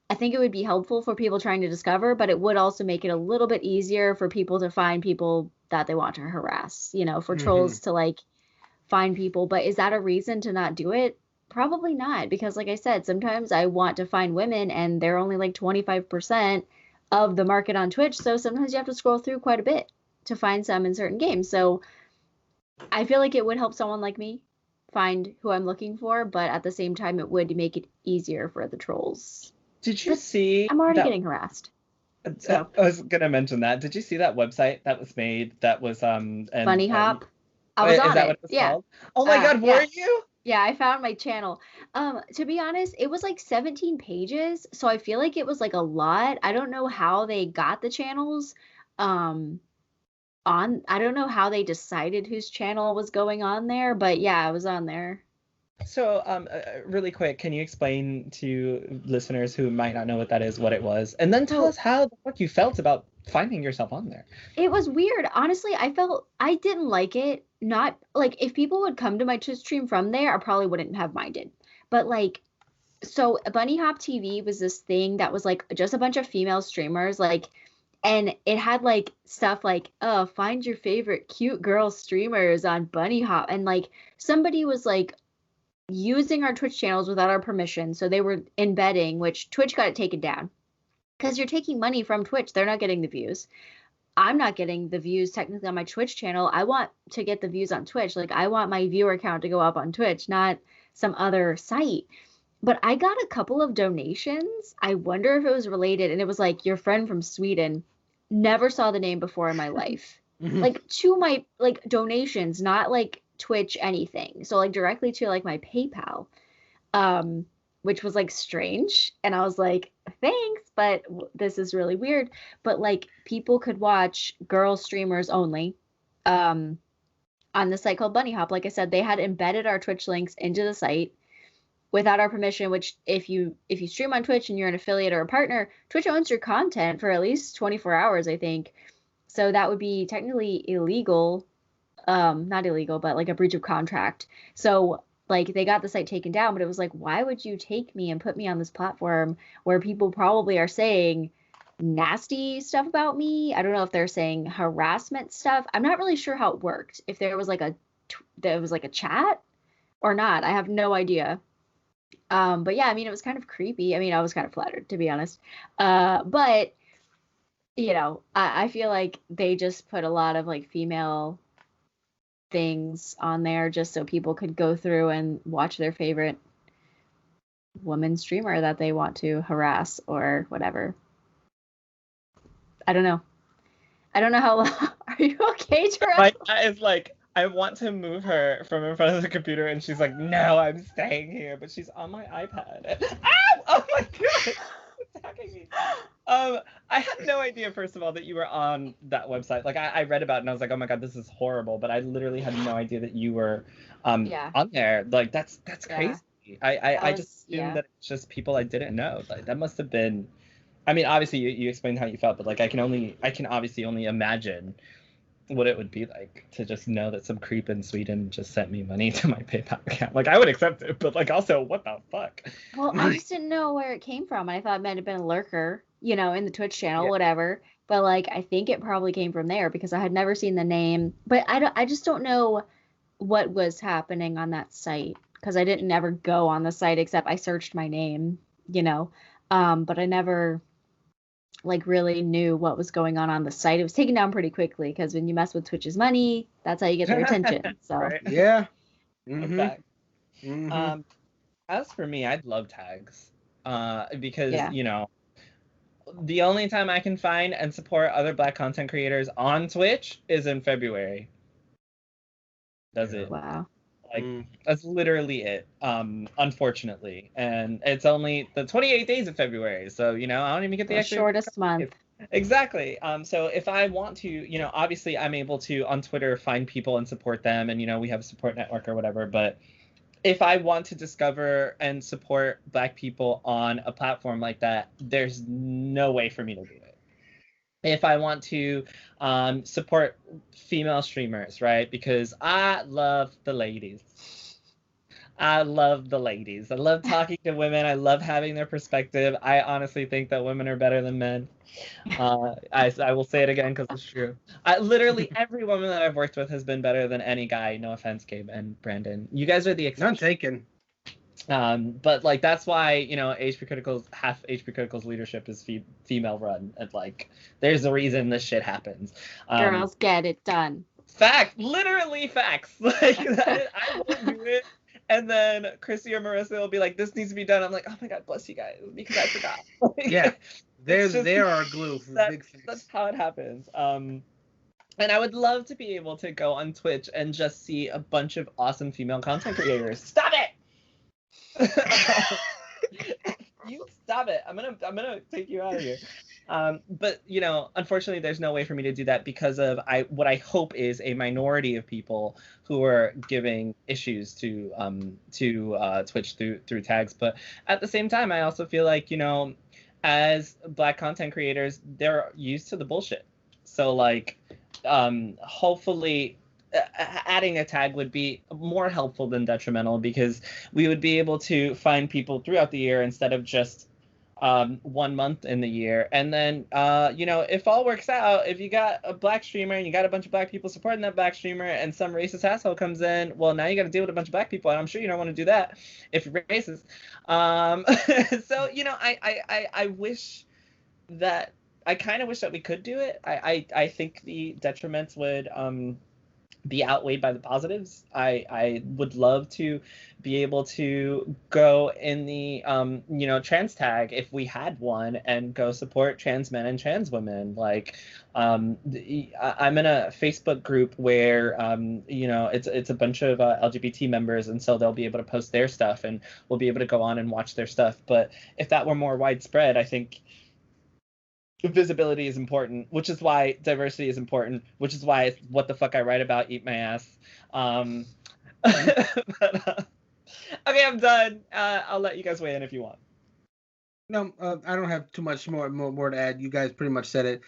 I think it would be helpful for people trying to discover, but it would also make it a little bit easier for people to find people that they want to harass, you know, for trolls to like find people. But is that a reason to not do it? Probably not, because like I said, sometimes I want to find women and they're only like 25% of the market on Twitch. So sometimes you have to scroll through quite a bit to find some in certain games. So I feel like it would help someone like me find who I'm looking for, but at the same time, it would make it easier for the trolls. Did you But see I'm already that? getting harassed. So I was gonna mention that. Did you see that website that was made? That was and Bunny Hop. I was is on that it. what it was Yeah. called? Oh my God, Yeah. were you? Yeah, I found my channel. To be honest, it was like 17 pages, so I feel like it was like a lot. I don't know how they got the channels. Um, I don't know how they decided whose channel was going on there, but yeah, I was on there. So, really quick, can you explain to listeners who might not know what that is, what it was, and then tell So us how the fuck you felt about finding yourself on there? it was weird. Honestly, I didn't like it. Not like if people would come to my Twitch stream from there, I probably wouldn't have minded. But like so Bunny Hop TV was this thing that was like just a bunch of female streamers, like, and it had like stuff like, oh, find your favorite cute girl streamers on Bunny Hop. And like somebody was like using our Twitch channels without our permission. So they were embedding, which Twitch got it taken down. Because you're taking money from Twitch. They're not getting the views. I'm not getting the views technically on my Twitch channel. I want to get the views on Twitch. Like I want my viewer count to go up on Twitch, not some other site. But I got a couple of donations. I wonder if it was related. And it was like, your friend from Sweden. Never saw the name before in my life. Like to my like donations, not like Twitch anything. So like directly to like my PayPal, um, which was like strange. And I was like, thanks, but this is really weird. But like people could watch girl streamers only. Um, on the site called Bunny Hop, like I said, they had embedded our Twitch links into the site without our permission, which if you stream on Twitch and you're an affiliate or a partner, Twitch owns your content for at least 24 hours, I think. So that would be technically illegal. Not illegal, but like a breach of contract. So like they got the site taken down, but it was like, why would you take me and put me on this platform where people probably are saying nasty stuff about me? I don't know if they're saying harassment stuff. I'm not really sure how it worked. If there was like a chat or not. I have no idea. But yeah, I mean, it was kind of creepy. I mean, I was kind of flattered, to be honest. But you know, I feel like they just put a lot of like female things on there just so people could go through and watch their favorite woman streamer that they want to harass or whatever. I don't know. I don't know how long. Are you okay, Jerel? My cat is like, I want to move her from in front of the computer, and she's like, no, I'm staying here, but she's on my iPad. Ow! Oh my God! It's attacking me. I had no idea, first of all, that you were on that website. Like, I read about it, and I was like, oh my God, this is horrible. But I literally had no idea that you were Yeah. on there. Like, that's Yeah. crazy. I just assumed that it's just people I didn't know. Like, that must have been. I mean, obviously, you explained how you felt, but like, I can obviously only imagine what it would be like to just know that some creep in Sweden just sent me money to my PayPal account. Like, I would accept it, but like, also, what the fuck? Well, I just didn't know where it came from. I thought it might have been a lurker, you know, in the Twitch channel, Yeah. whatever. But like, I think it probably came from there because I had never seen the name. But I just don't know what was happening on that site because I didn't ever go on the site except I searched my name, you know. But I never like really knew what was going on the site. It was taken down pretty quickly because when you mess with Twitch's money, that's how you get their attention. So Right? Yeah. Okay. Mhm. As for me, I'd love tags. Because Yeah. you know, the only time I can find and support other Black content creators on Twitch is in February. That's it. Wow. Like, that's literally it, unfortunately. And it's only the 28 days of February, so, I don't even get the extra... shortest month. Exactly. So if I want to, obviously I'm able to, on Twitter, find people and support them, and, we have a support network or whatever, but if I want to discover and support Black people on a platform like that, there's no way for me to do it. If I want to support female streamers, right? Because I love the ladies. I love the ladies. I love talking to women. I love having their perspective. I honestly think that women are better than men. I will say it again because it's true. Literally every woman that I've worked with has been better than any guy. No offense, Gabe and Brandon. You guys are the exception. None taken. But like that's why half HPCritical's leadership is female run, and like there's a reason this shit happens. Girls get it done. Fact, literally facts. Like I won't do it. And then Chrissy or Marissa will be like, "This needs to be done." I'm like, "Oh my god, bless you guys," because I forgot. Like, yeah, they are our glue for big things. That's how it happens. And I would love to be able to go on Twitch and just see a bunch of awesome female content creators. Stop it! You stop it! I'm gonna take you out of here. But unfortunately, there's no way for me to do that because of what I hope is a minority of people who are giving issues to Twitch through tags. But at the same time, I also feel like as Black content creators, they're used to the bullshit. So like, hopefully, adding a tag would be more helpful than detrimental because we would be able to find people throughout the year instead of just 1 month in the year. And then if all works out, if you got a Black streamer and you got a bunch of Black people supporting that Black streamer and some racist asshole comes in, well, now you got to deal with a bunch of Black people, and I'm sure you don't want to do that if you're racist. So I wish that I kind of wish that we could do it. I think the detriments would be outweighed by the positives. I would love to be able to go in the trans tag if we had one and go support trans men and trans women. Like I'm in a Facebook group where it's a bunch of LGBT members, and so they'll be able to post their stuff and we'll be able to go on and watch their stuff. But if that were more widespread, I think visibility is important, which is why diversity is important, which is why what the fuck I write about, eat my ass. Okay, I'm done. I'll let you guys weigh in if you want. No, I don't have too much more to add. You guys pretty much said it.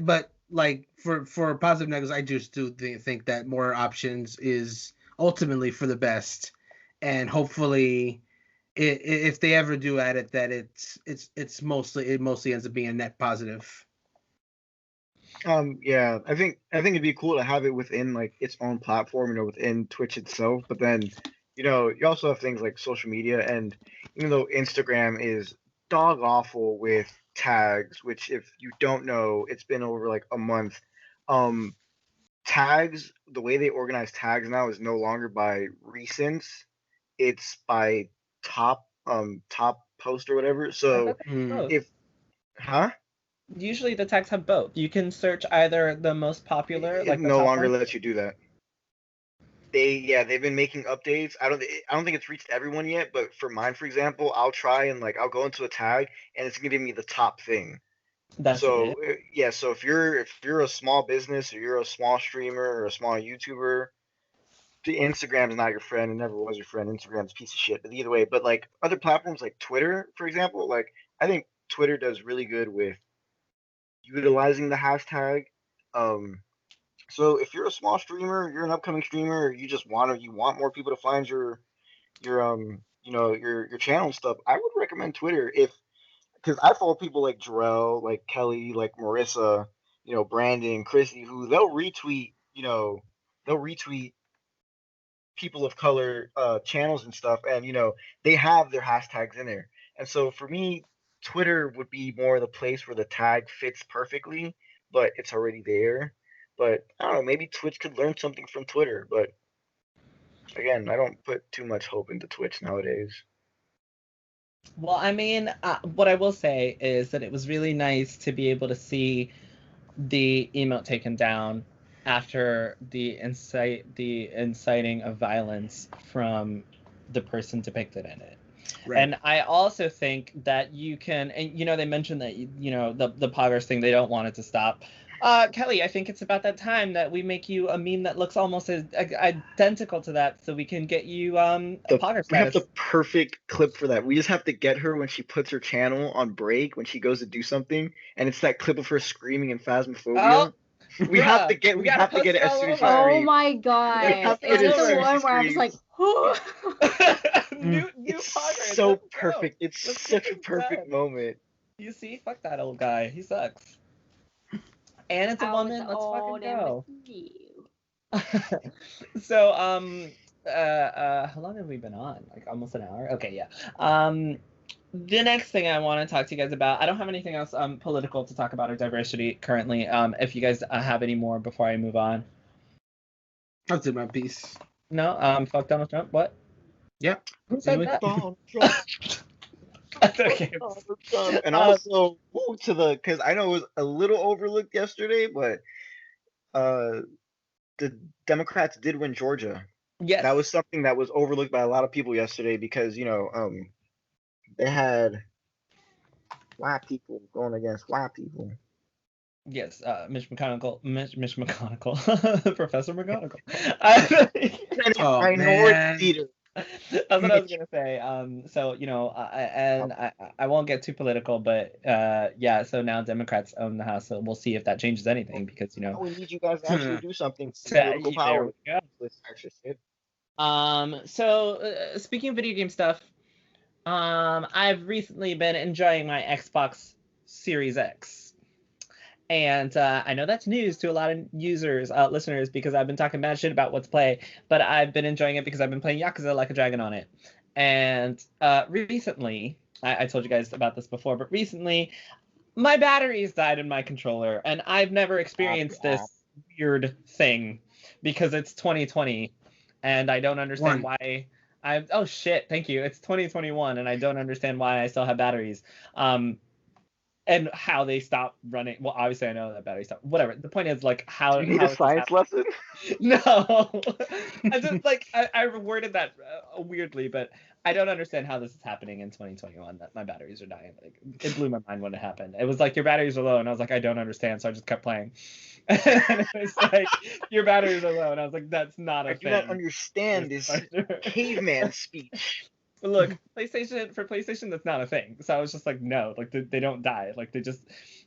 But like for positive negatives, I just do think that more options is ultimately for the best, and hopefully, if they ever do add it, that it mostly ends up being a net positive. Yeah, I think it'd be cool to have it within like its own platform, within Twitch itself. But then, you also have things like social media, and even though Instagram is dog awful with tags, which if you don't know, it's been over like a month. Tags, the way they organize tags now is no longer by recents, it's by top post or whatever. So usually the tags have both. You can search either the most popular, like no longer lets you do that. They've been making updates. I don't think it's reached everyone yet, but for mine, for example, I'll try and I'll go into a tag and it's gonna give me the top thing. So if you're a small business or you're a small streamer or a small YouTuber, the Instagram is not your friend. It never was your friend. Instagram's a piece of shit. But either way, but other platforms like Twitter, for example, I think Twitter does really good with utilizing the hashtag. So if you're a small streamer, you're an upcoming streamer, or you want more people to find your channel and stuff, I would recommend Twitter because I follow people like Jerel, like Kellie, like Marissa, Brandon, Chrissy, who they'll retweet people of color channels and stuff, and they have their hashtags in there. And so for me, Twitter would be more the place where the tag fits perfectly, but it's already there. But I don't know, maybe Twitch could learn something from Twitter. But again, I don't put too much hope into Twitch nowadays. Well, I mean, what I will say is that it was really nice to be able to see the emote taken down after the inciting of violence from the person depicted in it. Right. And I also think that you can, and they mentioned that the poggers thing, they don't want it to stop. Kelly, I think it's about that time that we make you a meme that looks almost identical to that, so we can get you a pogger We have status. the perfect clip for that. We just have to get her when she puts her channel on break, when she goes to do something, and it's that clip of her screaming in Phasmophobia. Oh, We have to bruh, get we we gotta have to post get it it as all soon as she over. Oh screams. my We god. have to Is get it it as the soon as she one where I'm just like, screams. new It's poggers. so Let's go. perfect. It's Let's get such a this perfect done. moment. You see, fuck that old guy. He sucks. And it's a I was woman. Let's fucking old and with go. you. So, how long have we been on? Like almost an hour? Okay, yeah. The next thing I want to talk to you guys about, I don't have anything else political to talk about or diversity currently. If you guys have any more before I move on. I'll do my piece. No, fuck Donald Trump. What? Yep. Who said Anyway. that? Donald Trump. That's okay. Donald Trump. And also, because I know it was a little overlooked yesterday, but the Democrats did win Georgia. Yes. That was something that was overlooked by a lot of people yesterday because they had white people going against white people. Yes, Mitch McConnell, Professor McGonagall. Oh, Minority man. leader. That's what I was gonna say. So I won't get too political, but yeah. So now Democrats own the House, so we'll see if that changes anything because We need you guys to actually do something. there Political power. we go. This extra shit. So speaking of video game stuff, I've recently been enjoying my Xbox Series X. And I know that's news to a lot of listeners, because I've been talking bad shit about what to play, but I've been enjoying it because I've been playing Yakuza Like a Dragon on it. And recently, I told you guys about this before, but recently, my batteries died in my controller, and I've never experienced this weird thing because it's 2020, and I don't understand why. Oh shit! Thank you. It's 2021, and I don't understand why I still have batteries. And how they stop running. Well, obviously I know that battery stop. Whatever. The point is, like, how. Do you need how a science lesson? No. I just I worded that weirdly, but I don't understand how this is happening in 2021. That my batteries are dying. Like, it blew my mind when it happened. It was like, your batteries are low, and I was like, I don't understand, so I just kept playing. And it was like, your batteries are low, and I was like, that's not a thing. I do not understand this caveman speech. But look, PlayStation, that's not a thing. So I was just like, no, like they don't die. Like they just,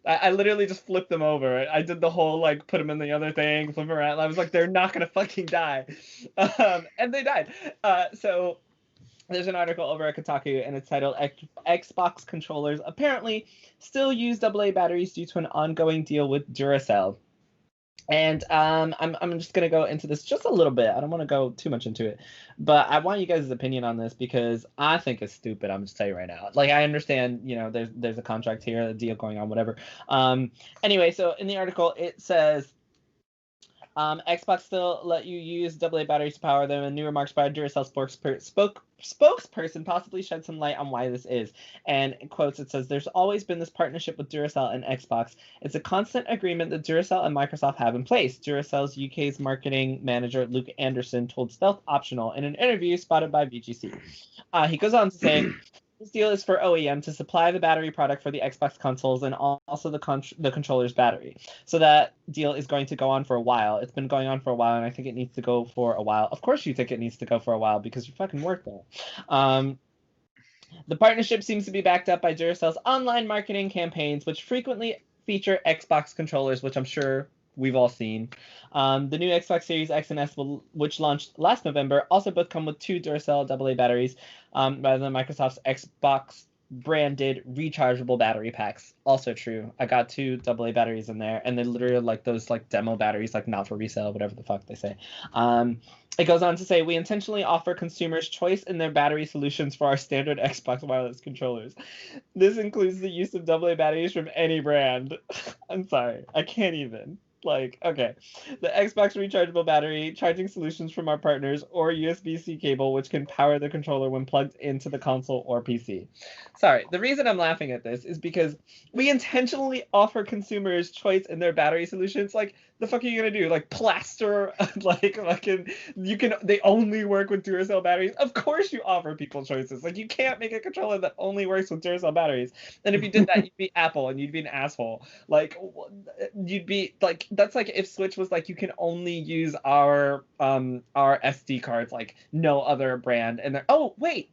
I literally just flipped them over. I did the whole, like, put them in the other thing, flip them around. I was like, they're not gonna fucking die, and they died. So there's an article over at Kotaku, and it's titled Xbox controllers apparently still use AA batteries due to an ongoing deal with Duracell. And I'm just gonna go into this just a little bit. I don't want to go too much into it, but I want you guys' opinion on this because I think it's stupid. I'm just telling you right now. Like, I understand, there's a contract here, a deal going on, whatever. Anyway, so in the article it says, Xbox still let you use AA batteries to power them, and new remarks by a Duracell spokesperson possibly shed some light on why this is. And in quotes, it says, there's always been this partnership with Duracell and Xbox. It's a constant agreement that Duracell and Microsoft have in place. Duracell's UK's marketing manager, Luke Anderson, told Stealth Optional in an interview spotted by VGC. He goes on to say, this deal is for OEM to supply the battery product for the Xbox consoles and also the controller's battery. So that deal is going to go on for a while. It's been going on for a while, and I think it needs to go for a while. Of course you think it needs to go for a while because you fucking work there. The partnership seems to be backed up by Duracell's online marketing campaigns, which frequently feature Xbox controllers, which I'm sure we've all seen. The new Xbox Series X and S, which launched last November, also both come with 2 Duracell AA batteries, rather than Microsoft's Xbox branded rechargeable battery packs. Also true. I got 2 AA batteries in there, and they literally are like those, like, demo batteries, like not for resale, whatever the fuck they say. It goes on to say, we intentionally offer consumers choice in their battery solutions for our standard Xbox wireless controllers. This includes the use of AA batteries from any brand. I'm sorry, I can't even. Like, okay. The Xbox rechargeable battery, charging solutions from our partners, or USB-C cable, which can power the controller when plugged into the console or PC. Sorry, the reason I'm laughing at this is because we intentionally offer consumers choice in their battery solutions. Like, the fuck are you gonna do? Like, plaster, like, fucking, they only work with Duracell batteries? Of course you offer people choices. Like, you can't make a controller that only works with Duracell batteries. And if you did that, you'd be Apple and you'd be an asshole. Like, you'd be like, that's like if Switch was like, you can only use our SD cards, like no other brand. And they're, oh wait,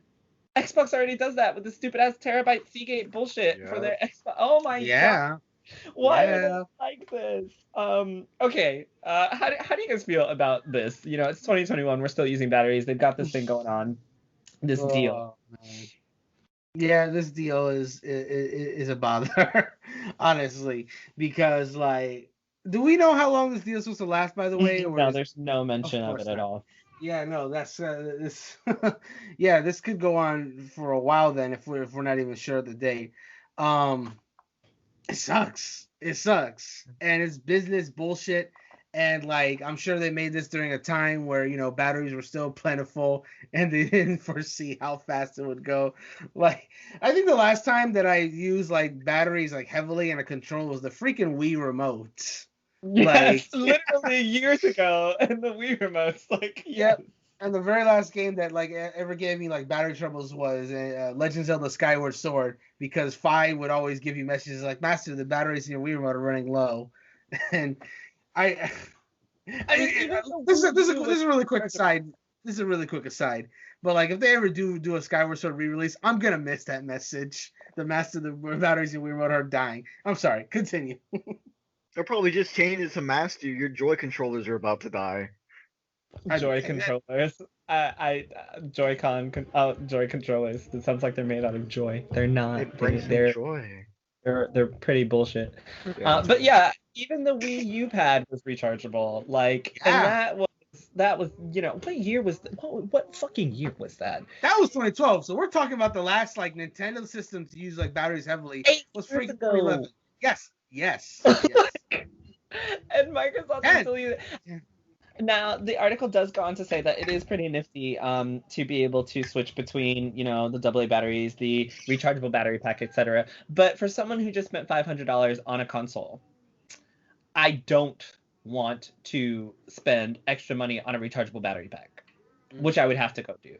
Xbox already does that with the stupid ass terabyte Seagate bullshit for their Xbox. Oh my god, why are they like this? Okay, how do you guys feel about this? You know, it's 2021, we're still using batteries. They've got this thing going on, this deal. Man. Yeah, this deal is a bother, honestly, because like, do we know how long this deal is supposed to last? By the way, no, there's no mention of it at all. Yeah, no, that's this. Yeah, this could go on for a while then if we're not even sure of the date. It sucks. It sucks, and it's business bullshit. And like, I'm sure they made this during a time where, you know, batteries were still plentiful and they didn't foresee how fast it would go. Like, I think the last time that I used like batteries like heavily in a controller was the freaking Wii remote. Yes, like, literally years ago, and the Wii remotes, like, yes. And the very last game that like ever gave me like battery troubles was Legend of Zelda Skyward Sword, because Fi would always give you messages like, "Master, the batteries in your Wii remote are running low," and I mean, this is a really quick aside. This is a really quick aside. But like, if they ever do a Skyward Sword re-release, I'm gonna miss that message. The Master, the batteries in Wii remote are dying. I'm sorry. Continue. They'll probably just change it to Master. Your Joy controllers are about to die. Joy controllers. Joy-Con. Joy controllers. It sounds like they're made out of joy. They're not. They're joy. They're pretty bullshit. Yeah. But yeah, even the Wii U pad was rechargeable. Like, yeah. And that was, you know, what year was what fucking year was that? That was 2012. So we're talking about the last like Nintendo system to use like batteries heavily. 8 was freaking 2011. Yes. And Microsoft is still using it. Now, the article does go on to say that it is pretty nifty to be able to switch between, you know, the AA batteries, the rechargeable battery pack, etc. But for someone who just spent $500 on a console, I don't want to spend extra money on a rechargeable battery pack, which I would have to go do.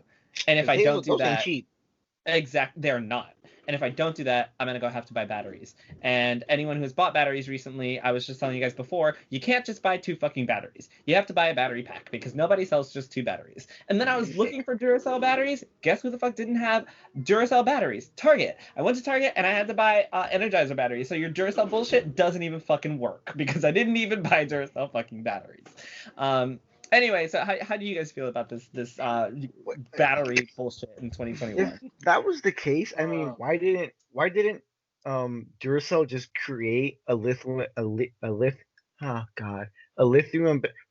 And if I don't do that, they're not. And if I don't do that, I'm going to have to buy batteries. And anyone who's bought batteries recently, I was just telling you guys before, you can't just buy 2 fucking batteries. You have to buy a battery pack because nobody sells just 2 batteries. And then I was looking for Duracell batteries. Guess who the fuck didn't have Duracell batteries? Target. I went to Target and I had to buy Energizer batteries. So your Duracell bullshit doesn't even fucking work because I didn't even buy Duracell fucking batteries. Anyway, so how do you guys feel about this battery bullshit in 2021? If that was the case, I mean, why didn't Duracell just create a lithium,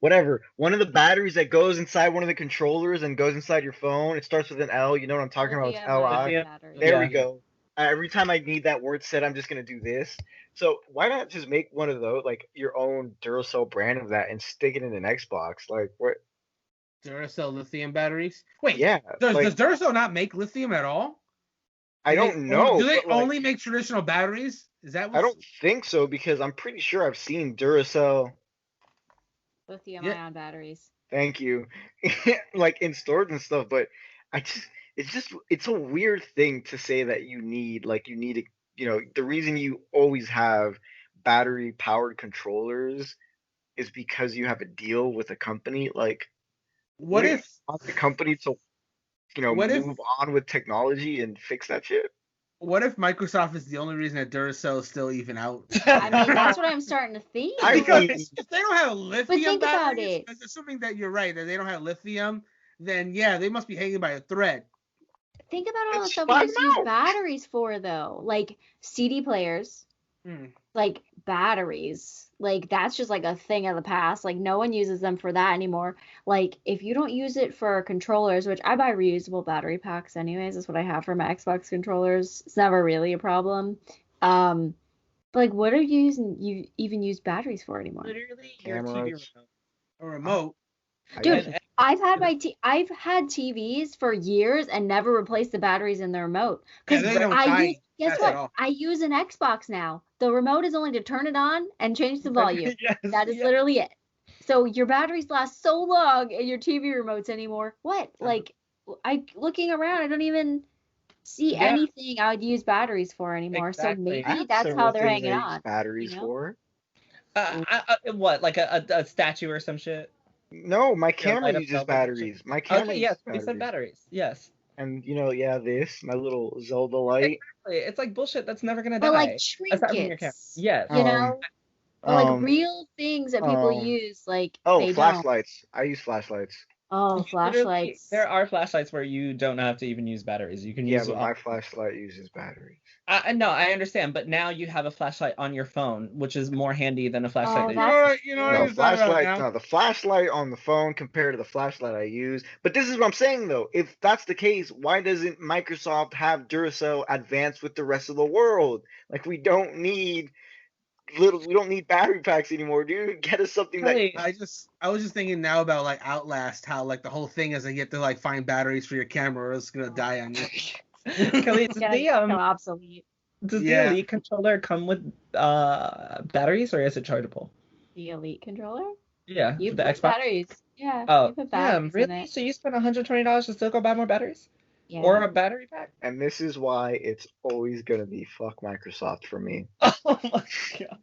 whatever, one of the batteries that goes inside one of the controllers and goes inside your phone? It starts with an L. You know what I'm talking about? It's Li. There we go. Every time I need that word said, I'm just gonna do this. So why not just make one of those, like your own Duracell brand of that, and stick it in an Xbox? Like, what? Duracell lithium batteries? Wait, yeah. Does Duracell not make lithium at all? I don't know. Do they only make traditional batteries? Is that what? I don't think so, because I'm pretty sure I've seen Duracell lithium-ion batteries. Thank you. Like in stores and stuff, but it's a weird thing to say that you need you know, the reason you always have battery powered controllers is because you have a deal with a company. Like, what if the company to, you know, move on with technology and fix that shit? What if Microsoft is the only reason that Duracell is still even out? I mean, that's what I'm starting to think. Because if they don't have lithium batteries, assuming that you're right, that they don't have lithium, then yeah, they must be hanging by a thread. Think about all the stuff we just use batteries for, though. Like CD players, like batteries. Like, that's just like a thing of the past. Like, no one uses them for that anymore. Like, if you don't use it for controllers, which I buy reusable battery packs anyways. That's what I have for my Xbox controllers. It's never really a problem. But Like, what are you even use batteries for anymore? Literally your TV Cameras. remote. A remote. Dude, And- I've had TVs for years and never replaced the batteries in the remote. Yeah, Because they don't die guess fast what? at all. I use an Xbox now. The remote is only to turn it on and change the volume. Yes, That is yeah. literally it. So your batteries last so long in your TV remotes anymore. What? Like, looking around, I don't even see Yeah. anything I would use batteries for anymore. Exactly. So maybe I have that's several how they're things hanging I use on. batteries you know? for. What? Like a statue or some shit? No, my Yeah, camera light up uses velvet and shit. batteries. My camera Okay, yes, uses we said batteries. batteries. Yes. And this, my little Zelda light. Exactly. It's like bullshit that's never gonna But die. like Aside from your camera. trinkets, Yes. you know? Or like Um, real things that people um, use, like oh, they don't. flashlights. I use flashlights. Oh, Literally, flashlights. there are flashlights where you don't have to even use batteries. You can Yeah, use. but my flashlight uses batteries. No, I understand, but now you have a flashlight on your phone, which is more handy than a flashlight. Oh, that that's You know what No, I just thought about flashlight. now? No, the flashlight on the phone compared to the flashlight I use. But this is what I'm saying though. If that's the case, why doesn't Microsoft have Duracell advanced with the rest of the world? Like we don't need battery packs anymore, dude. Get us something that. Kelly, I was just thinking now about like Outlast, how like the whole thing is that you have to like find batteries for your camera or it's gonna die on you. Kelly, gonna become obsolete. does the Yeah. Elite controller come with batteries or is it chargeable? The Elite controller? Yeah, You for the put Xbox. batteries. Yeah, Oh, you put damn, batteries in really? it. So you spent $120 to still go buy more batteries? Yeah. Or a battery pack? And this is why it's always gonna be fuck Microsoft for me. Oh my god.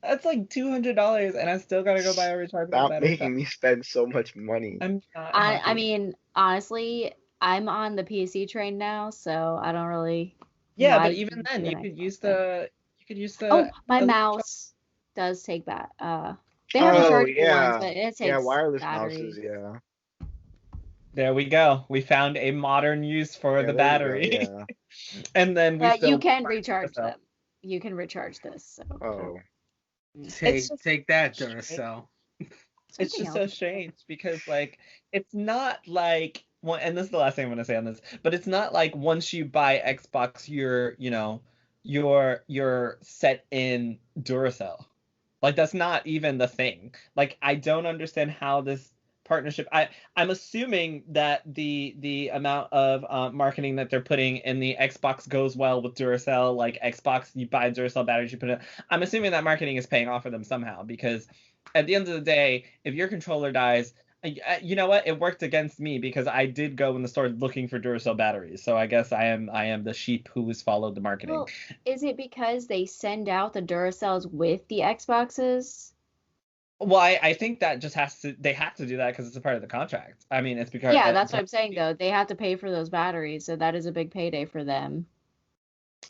That's like $200 and I still gotta go buy a rechargeable Stop battery making pack. me spend so much money. I'm not I happy. mean, honestly, I'm on the PC train now, so I don't really. Yeah, but like even to then do you an could Xbox use thing. the Oh, my Elite mouse does take that. They have Oh rechargeable yeah, ones, but it yeah, takes wireless batteries. mouses, yeah. There we go. We found a modern use for Yeah, the there you go, battery. yeah. And then we But still you can find recharge Duracell. them. You can recharge this. So. Oh. Take just- take that, Duracell. It's Something just so else. strange because like it's not like one, and this is the last thing I'm gonna say on this, but it's not like once you buy Xbox you're set in Duracell. Like that's not even the thing. Like I don't understand how this partnership. I'm assuming that the amount of marketing that they're putting in the Xbox goes well with Duracell. Like Xbox, you buy Duracell batteries, you put it. I'm assuming that marketing is paying off for them somehow because at the end of the day, if your controller dies, you know what? It worked against me because I did go in the store looking for Duracell batteries. So I guess I am the sheep who has followed the marketing. Well, is it because they send out the Duracells with the Xboxes? Well, I think that just they have to do that because it's a part of the contract. I mean, it's because Yeah, that's what I'm saying though. They have to pay for those batteries, so that is a big payday for them.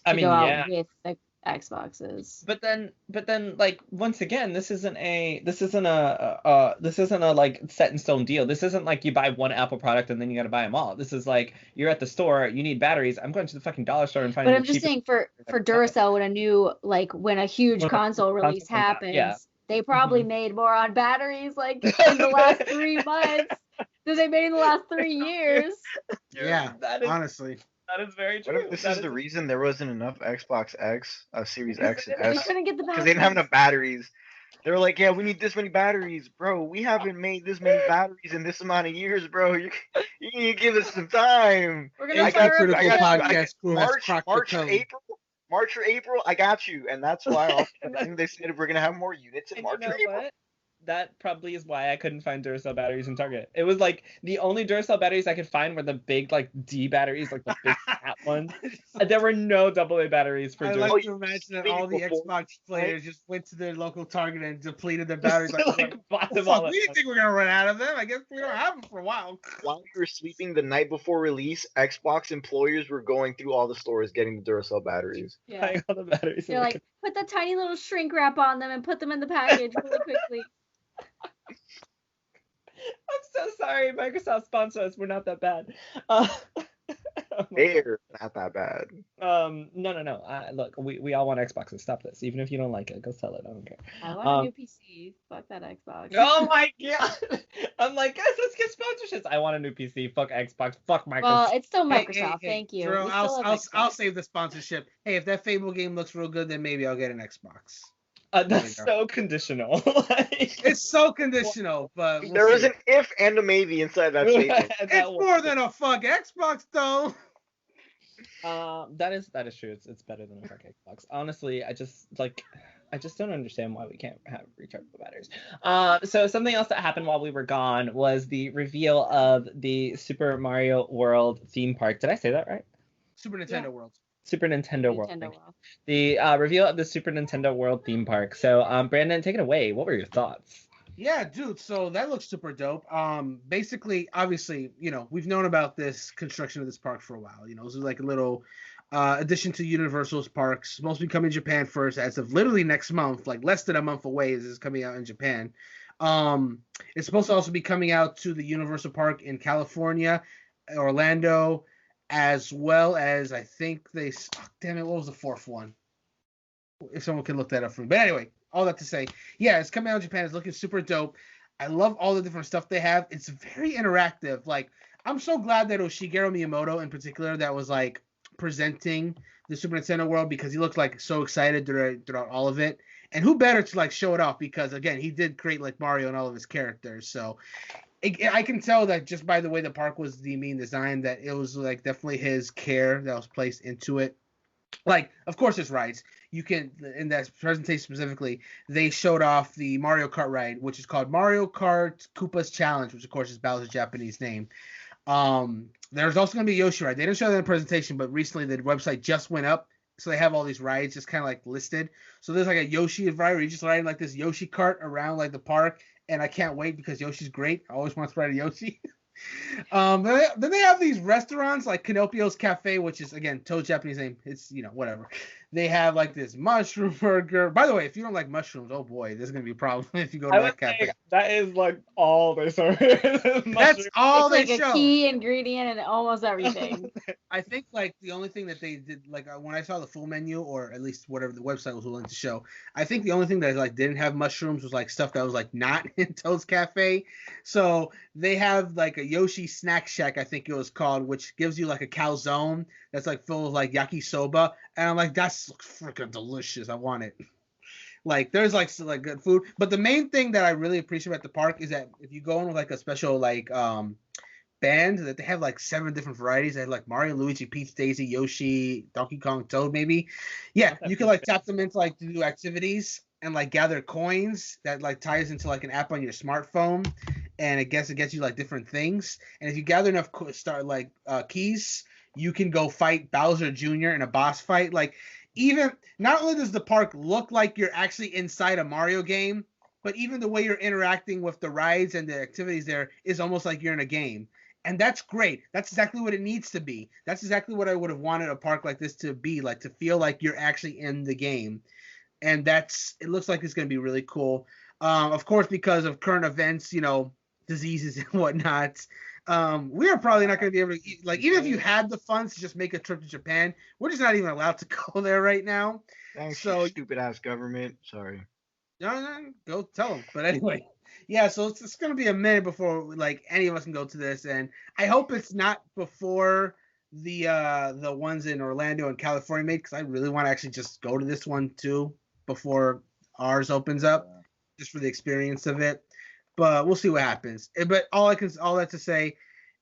I To mean, go out yeah. with the Xboxes. But then, like once again, this isn't a like set in stone deal. This isn't like you buy one Apple product and then you got to buy them all. This is like you're at the store, you need batteries. I'm going to the fucking dollar store and But finding I'm the just cheapest. saying for Duracell, when a huge When a console console release comes out, happens, yeah. they probably made more on batteries like in the last 3 months than they made in the last 3 years. Yeah, that is honestly. that is very What true. if this That is the reason there wasn't enough Xbox X, Series X and They S? couldn't get the Because they didn't have batteries. enough batteries. They were like, yeah, we need this many batteries. Bro, we haven't made this many batteries in this amount of years, bro. You need to give us some time. We're gonna I got fire you. up I the got you. I bill. got Podcast crew has March, cracked the March or code. April. March or April, I got you. And that's why all of a sudden they said we're gonna have more units in And March you know or April. what? That probably is why I couldn't find Duracell batteries in Target. It was like the only Duracell batteries I could find were the big like D batteries, like the big fat ones. There were no AA batteries for I Duracell. like Oh, to you imagine that mean all the before, Xbox players just went to their local Target and depleted their Just batteries. Like, like, bought oh, them fuck, all at we didn't once. think we were gonna run out of them. I guess we don't have them for a while. while you were sleeping the night before release, Xbox employers were going through all the stores getting the Duracell batteries. Yeah. Buying all the batteries. They're like, put the tiny little shrink wrap on them and put them in the package really quickly. I'm so sorry, Microsoft sponsor us. We're not that bad. Oh my They're not that bad. God. No. Look, we all want Xboxes. Stop this. Even if you don't like it, go sell it. I don't care. I want a new PC. Fuck that Xbox. Oh my God. I'm like, guys, let's get sponsorship. just I want a new PC. Fuck Xbox. Fuck Microsoft. Well, it's still Hey, Microsoft. Thank you. Jerel, We still have I'll Xbox. save the sponsorship. Hey, if that Fable game looks real good, then maybe I'll get an Xbox. That's so conditional. It's so conditional, but we'll There see. is an if and a maybe inside that statement. It's more than a fuck Xbox, though. That is true. It's better than a fuck Xbox. Honestly, I just don't understand why we can't have rechargeable batteries. So something else that happened while we were gone was the reveal of the Super Mario World theme park. Did I say that right? Super Nintendo World. Super Nintendo World. Nintendo World. The reveal of the Super Nintendo World theme park. So, Brandon, take it away. What were your thoughts? Yeah, dude. So that looks super dope. Basically, obviously, we've known about this construction of this park for a while. This is like a little addition to Universal's parks. Supposed to be coming to Japan first, as of literally next month, like less than a month away. This is coming out in Japan. It's supposed to also be coming out to the Universal Park in California, Orlando, as well as I think damn it, what was the fourth one? If someone can look that up for me. But anyway, all that to say, yeah, it's coming out in Japan. It's looking super dope. I love all the different stuff they have. It's very interactive. Like, I'm so glad that it was Shigeru Miyamoto in particular that was like presenting the Super Nintendo World, because he looked like so excited throughout all of it. And who better to like show it off, because again, he did create like Mario and all of his characters. So I can tell that just by the way the park was being designed, that it was like definitely his care that was placed into it. Like, of course, there's rides. You can, in that presentation specifically, they showed off the Mario Kart ride, which is called Mario Kart Koopa's Challenge, which of course is Bowser's Japanese name. There's also going to be a Yoshi ride. They didn't show that in the presentation, but recently the website just went up, so they have all these rides just kind of like listed. So there's like a Yoshi ride where you just riding like this Yoshi cart around like the park, and I can't wait because Yoshi's great. I always want to ride a Yoshi. Then they have these restaurants like Canopio's Cafe, which is again Toad's Japanese name. It's whatever. They have like this mushroom burger. By the way, if you don't like mushrooms, oh boy, there's gonna be a problem if you go to that cafe. That is like all they serve. That's all It's they like show. a key ingredient in almost everything. I think like the only thing that they did, like when I saw the full menu, or at least whatever the website was willing to show, I think the only thing that like didn't have mushrooms was like stuff that was like not in Toad's Cafe. So they have like a Yoshi Snack Shack, I think it was called, which gives you like a calzone that's like full of like yakisoba, and I'm like, that's freaking delicious. I want it. Like, there's like good food, but the main thing that I really appreciate at the park is that if you go in with like a special like band, that they have like 7 different varieties. They have like Mario, Luigi, Peach, Daisy, Yoshi, Donkey Kong, Toad, maybe. Yeah, you can like tap them into like to do activities and like gather coins that like ties into like an app on your smartphone, and it gets you like different things. And if you gather enough keys, you can go fight Bowser Jr. in a boss fight. Like, even not only does the park look like you're actually inside a Mario game, but even the way you're interacting with the rides and the activities there is almost like you're in a game. And that's great. That's exactly what it needs to be. That's exactly what I would have wanted a park like this to be, like to feel like you're actually in the game. And it looks like it's going to be really cool. Of course, because of current events, diseases and whatnot, we are probably not going to be able to eat, like, even if you had the funds to just make a trip to Japan, we're just not even allowed to go there right now. Thanks, So stupid ass government. Sorry. no, go tell them. But anyway, yeah. So it's going to be a minute before like any of us can go to this, and I hope it's not before the ones in Orlando and California made, because I really want to actually just go to this one too before ours opens up, just for the experience of it. But we'll see what happens. But all that to say,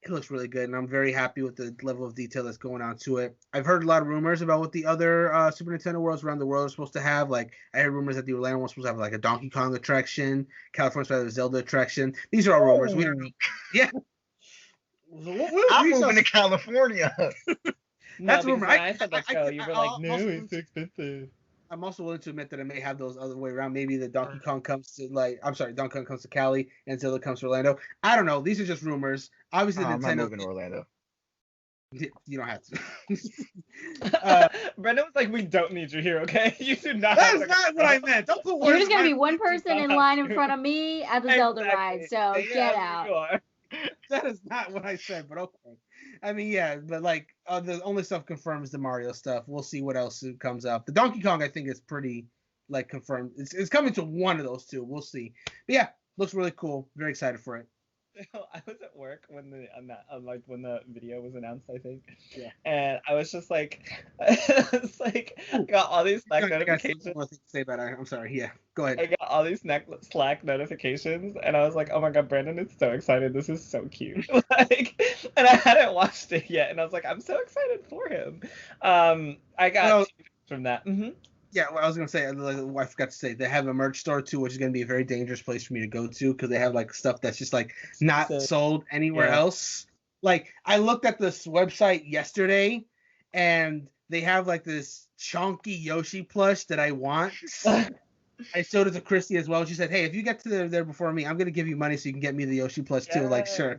it looks really good, and I'm very happy with the level of detail that's going on to it. I've heard a lot of rumors about what the other Super Nintendo worlds around the world are supposed to have. Like, I heard rumors that the Orlando one's supposed to have like a Donkey Kong attraction, California's supposed to have a Zelda attraction. These are all rumors. We don't know. Yeah. I'm moving to California. That's rumor. I said that show. You were like, no, also, it's expensive. I'm also willing to admit that I may have those other way around. Maybe the Donkey Kong comes to Donkey Kong comes to Cali and Zelda comes to Orlando. I don't know. These are just rumors. Obviously, I'm not Nintendo. moving to Orlando. You don't have to. Brendan was like, we don't need you here, okay? You do not. That's not what I meant. Don't put words. You're just gonna be one person in line in front of me at the Zelda ride, so Yeah, get out. That is not what I said, but okay. I mean, yeah, but like the only stuff confirmed is the Mario stuff. We'll see what else comes up. The Donkey Kong, I think, is pretty like confirmed. It's coming to one of those two. We'll see. But yeah, looks really cool. Very excited for it. So I was at work when when the video was announced, I think. Yeah. And I was just like, it's like I got all these Slack I got notifications. one more thing to say about it. I'm sorry. Yeah, go ahead. I got all these Slack notifications, and I was like, "Oh my god, Brandon is so excited! This is so cute!" Like, and I hadn't watched it yet, and I was like, "I'm so excited for him." I got Well, 2 things from that. Yeah, well, I was gonna say, I forgot to say, they have a merch store too, which is gonna be a very dangerous place for me to go to because they have like stuff that's just like not So, sold anywhere yeah. else. Like I looked at this website yesterday, and they have like this chunky Yoshi plush that I want. I showed it to Christy as well. She said, "Hey, if you get to there before me, I'm gonna give you money so you can get me the Yoshi plush too." Like, sure.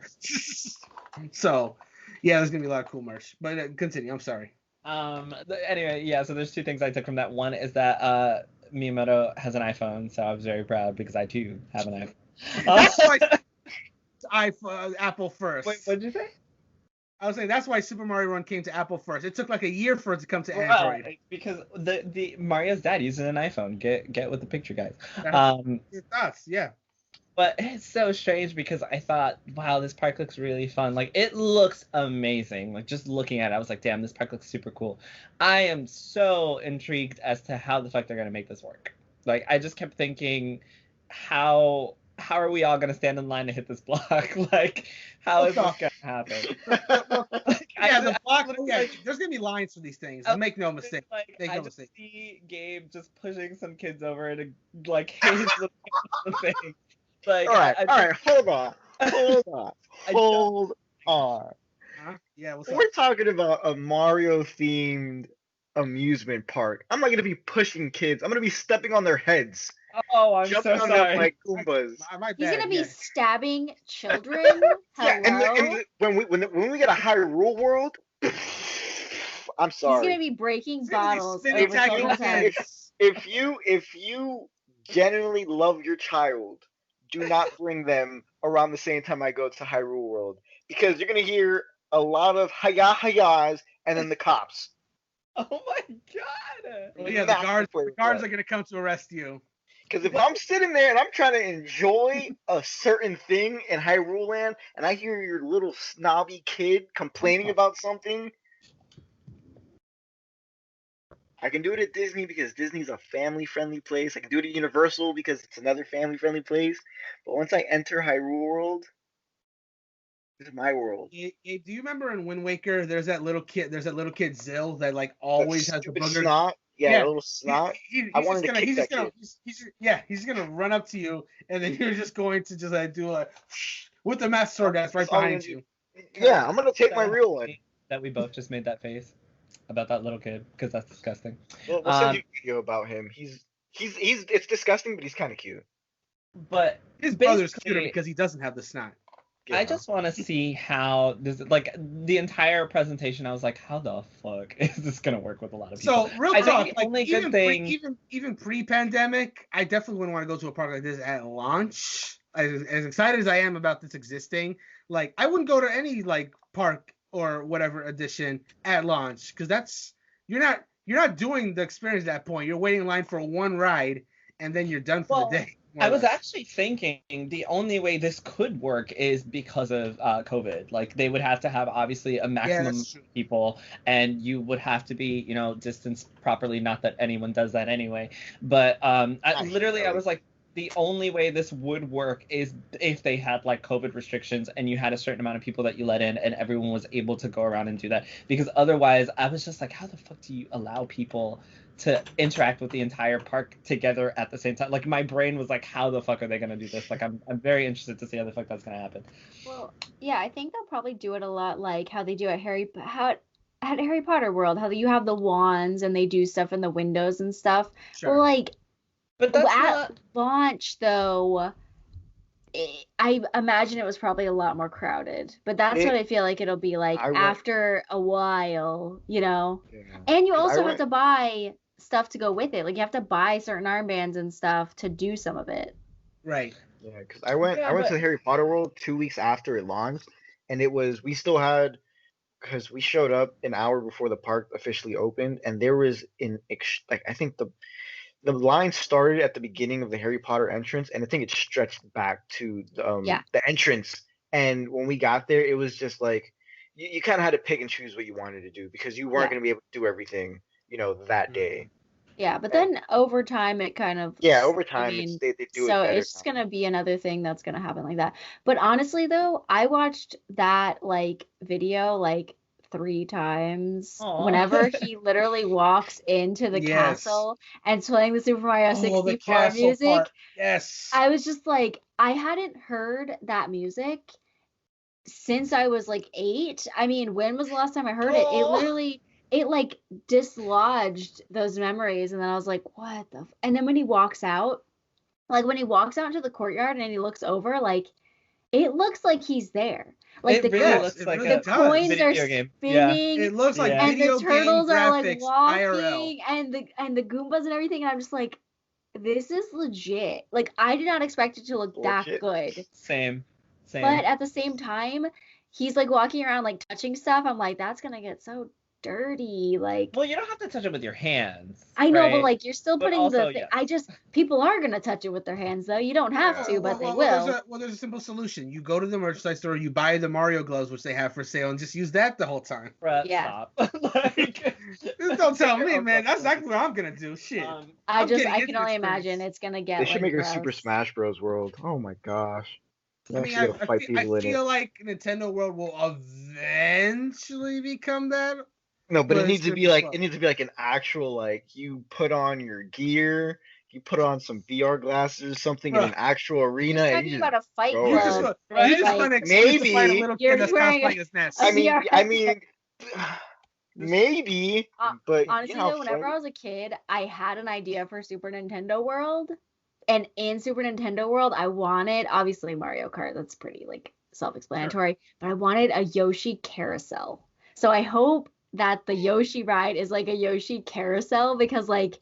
So, yeah, there's gonna be a lot of cool merch. But continue. I'm sorry. Anyway, yeah. So there's 2 things I took from that. One is that Miyamoto has an iPhone, so I was very proud because I too have an iPhone. That's why Apple first. Wait, what did you say? I was saying that's why Super Mario Run came to Apple first. It took like a year for it to come to Well, Android. because the Mario's dad uses an iPhone. Get with the picture, guys. It does, yeah. But it's so strange because I thought, wow, this park looks really fun. Like, it looks amazing. Like, just looking at it, I was like, damn, this park looks super cool. I am so intrigued as to how the fuck they're gonna make this work. Like, I just kept thinking, how are we all gonna stand in line to hit this block? Like, how is this gonna happen? Yeah, the block. Yeah, there's gonna be lines for these things. Make no mistake. Like, Make I no just mistake. see Gabe just pushing some kids over to like hit his little thing. Like, all right, hold on. Yeah, what's We're up? talking about a Mario themed amusement park. I'm not gonna be pushing kids. I'm gonna be stepping on their heads. Oh, I'm jumping so on sorry. them like Goombas. He's gonna be stabbing children. Yeah, and when we get a Hyrule World, I'm sorry. He's gonna be breaking bottles over if children's heads. if you genuinely love your child, do not bring them around the same time I go to Hyrule World because you're gonna hear a lot of hayas and then the cops. Oh my god! Well, yeah, the guards are gonna come to arrest you. Because if I'm sitting there and I'm trying to enjoy a certain thing in Hyrule Land, and I hear your little snobby kid complaining about something, I can do it at Disney because Disney's a family-friendly place. I can do it at Universal because it's another family-friendly place. But once I enter Hyrule World, this is my world. Do you remember in Wind Waker, there's that little kid Zill that like always has the booger snot. Yeah, a little snot. He's gonna run up to you, and then you're just going to just like do a with the master sword that's right behind you. Yeah, I'm gonna take my real one. That we both just made that face about that little kid because that's disgusting. We'll send you a video about him. He's it's disgusting, but he's kind of cute. But his brother's cuter because he doesn't have the snot. Yeah. I just want to see how this, like, the entire presentation. I was like, how the fuck is this gonna work with a lot of people? So real talk, like, even pre-pandemic, I definitely wouldn't want to go to a park like this at launch. As excited as I am about this existing, like, I wouldn't go to any like park or whatever edition at launch because that's you're not doing the experience at that point. You're waiting in line for one ride and then you're done for the day. I was actually thinking the only way this could work is because of COVID. Like, they would have to have obviously a maximum of people, and you would have to be, distanced properly. Not that anyone does that anyway. But I was like, the only way this would work is if they had like COVID restrictions and you had a certain amount of people that you let in and everyone was able to go around and do that. Because otherwise, I was just like, how the fuck do you allow people to interact with the entire park together at the same time? Like, my brain was like, how the fuck are they gonna do this? Like, I'm very interested to see how the fuck that's gonna happen. Well, yeah, I think they'll probably do it a lot like how they do at Harry Potter World, how you have the wands and they do stuff in the windows and stuff. Sure. But at launch, though, I imagine it was probably a lot more crowded. But that's what I feel like it'll be like after a while, Yeah. And you also have to buy stuff to go with it. Like, you have to buy certain armbands and stuff to do some of it. Right. Yeah, because I went to the Harry Potter World 2 weeks after it launched, and we still had, because we showed up an hour before the park officially opened, and there was I think the line started at the beginning of the Harry Potter entrance, and I think it stretched back to the entrance And when we got there, it was just like you kind of had to pick and choose what you wanted to do because you weren't Yeah. going to be able to do everything, that day. Yeah, but then over time it kind of Over time they do it so better. it's just gonna be another thing that's gonna happen like that. But honestly though, I watched that like video like 3 times. Aw. Whenever he literally walks into the Yes. castle and playing the Super Mario Oh, the 64 castle music, part. Yes. I was just like, I hadn't heard that music since I was like 8. I mean, when was the last time I heard it? It literally, it like dislodged those memories, and then I was like, what the? And then when he walks out, like when he walks out into the courtyard and he looks over, like it looks like he's there. Like It the really co- looks it like really a the coins video are game. Yeah. spinning, It looks like Yeah. and video the turtles game are like graphics walking, IRL. and the Goombas and everything. And I'm just like, this is legit. Like I did not expect it to look that Legit. good. Same. But at the same time, he's like walking around like touching stuff. I'm like, that's gonna get so dirty. Like, Well, you don't have to touch it with your hands. I know, right? but like you're still But putting also, the thing. yes. People are gonna touch it with their hands though. You don't have to, but they will. There's a simple solution. You go to the merchandise store, you buy the Mario gloves, which they have for sale, and just use that the whole time. Brett, Yeah. stop. Like, Just don't tell me, man. That's exactly what I'm gonna do. Shit. I I'm getting can into only experience. imagine it's gonna get. They should like, make a gross. Super Smash Bros. World. Oh my gosh. I mean, I feel like Nintendo World will eventually become that. No, but it But needs it's to be gonna like be it needs to be like an actual like you put on your gear, you put on some VR glasses, something in an actual arena, You're and talking you about a fight go You at club. it. just, you just like, find an excuse to fight a maybe little you're kid that's wearing cosplaying as Ness. I mean, VR. maybe, but Honestly, you know, though, whenever I was a kid, I had an idea for Super Nintendo World, and in Super Nintendo World, I wanted obviously Mario Kart. That's pretty like self-explanatory, but I wanted a Yoshi carousel. So I hope that the Yoshi ride is like a Yoshi carousel because like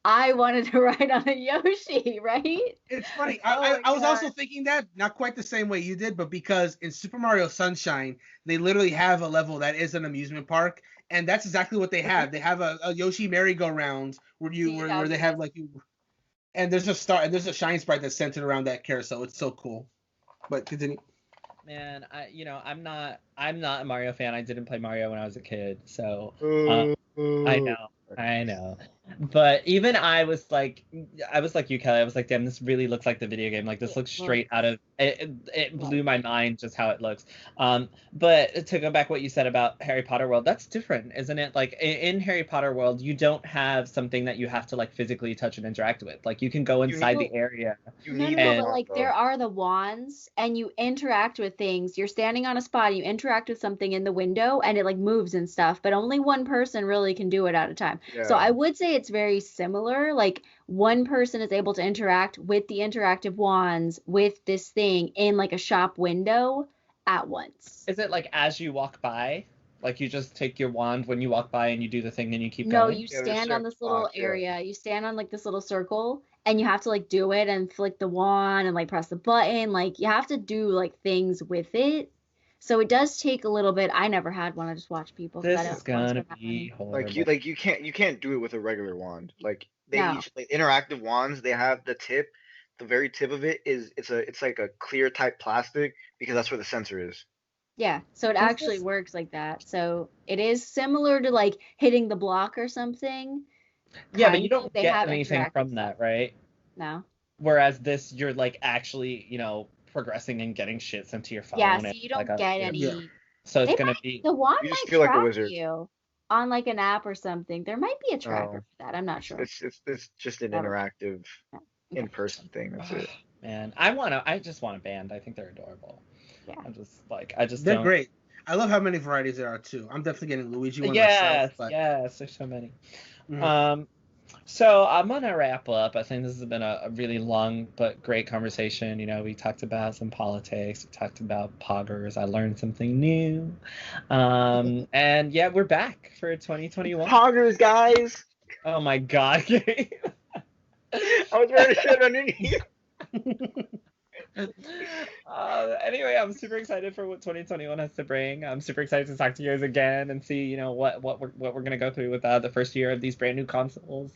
I wanted to ride on a Yoshi, right? It's funny. Oh my I was God. also thinking that, not quite the same way you did, but because in Super Mario Sunshine, they literally have a level that is an amusement park, and that's exactly what they have. They have a Yoshi merry-go-round where where they have like you, and there's a shine sprite that's centered around that carousel. It's so cool. But continue. Man, I'm not a Mario fan. I didn't play Mario when I was a kid, so I know. But even I was like you, Kelly. I was like, damn, this really looks like the video game. Like this looks straight out of it. It blew my mind just how it looks. But to go back what you said about Harry Potter World, that's different, isn't it? Like in Harry Potter World, you don't have something that you have to like physically touch and interact with. Like you can go inside the area. No, but like there are the wands, and you interact with things. You're standing on a spot, and you interact with something in the window, and it like moves and stuff. But only one person really can do it at a time. Yeah. So I would say it's very similar. Like one person is able to interact with the interactive wands with this thing in like a shop window at once. Is it like as you walk by? Like you just take your wand when you walk by and you do the thing and you keep going? No, you stand on this little area. You stand on like this little circle, and you have to like do it and flick the wand and like press the button. Like you have to do like things with it. So it does take a little bit. I never had one. I just watch people. This is gonna be horrible. Like you can't do it with a regular wand. Like they No. each like interactive wands. They have the tip, the very tip of it is it's like a clear type plastic because that's where the sensor is. Yeah, so it actually works like that. So it is similar to like hitting the block or something. Yeah, but you don't get anything from that, right? No. Whereas this, you're like actually, progressing and getting shit sent to your phone. Yeah, so you don't get any. Yeah. So it's gonna be. The wand You just might feel like a track wizard. you on like an app or something. There might be a tracker for that. I'm not sure. It's just an interactive in-person thing. That's it. Man, I just want a band. I think they're adorable. Yeah. They're great. I love how many varieties there are too. I'm definitely getting Luigi one myself. But... Yes, there's so many. Mm-hmm. So I'm gonna wrap up. I think this has been a really long but great conversation. We talked about some politics. We talked about poggers. I learned something new. And yeah, we're back for 2021. Poggers, guys. Oh my God. I was ready to shit underneath. Anyway, I'm super excited for what 2021 has to bring. I'm super excited to talk to you guys again and see, what we're gonna go through with the first year of these brand new consoles.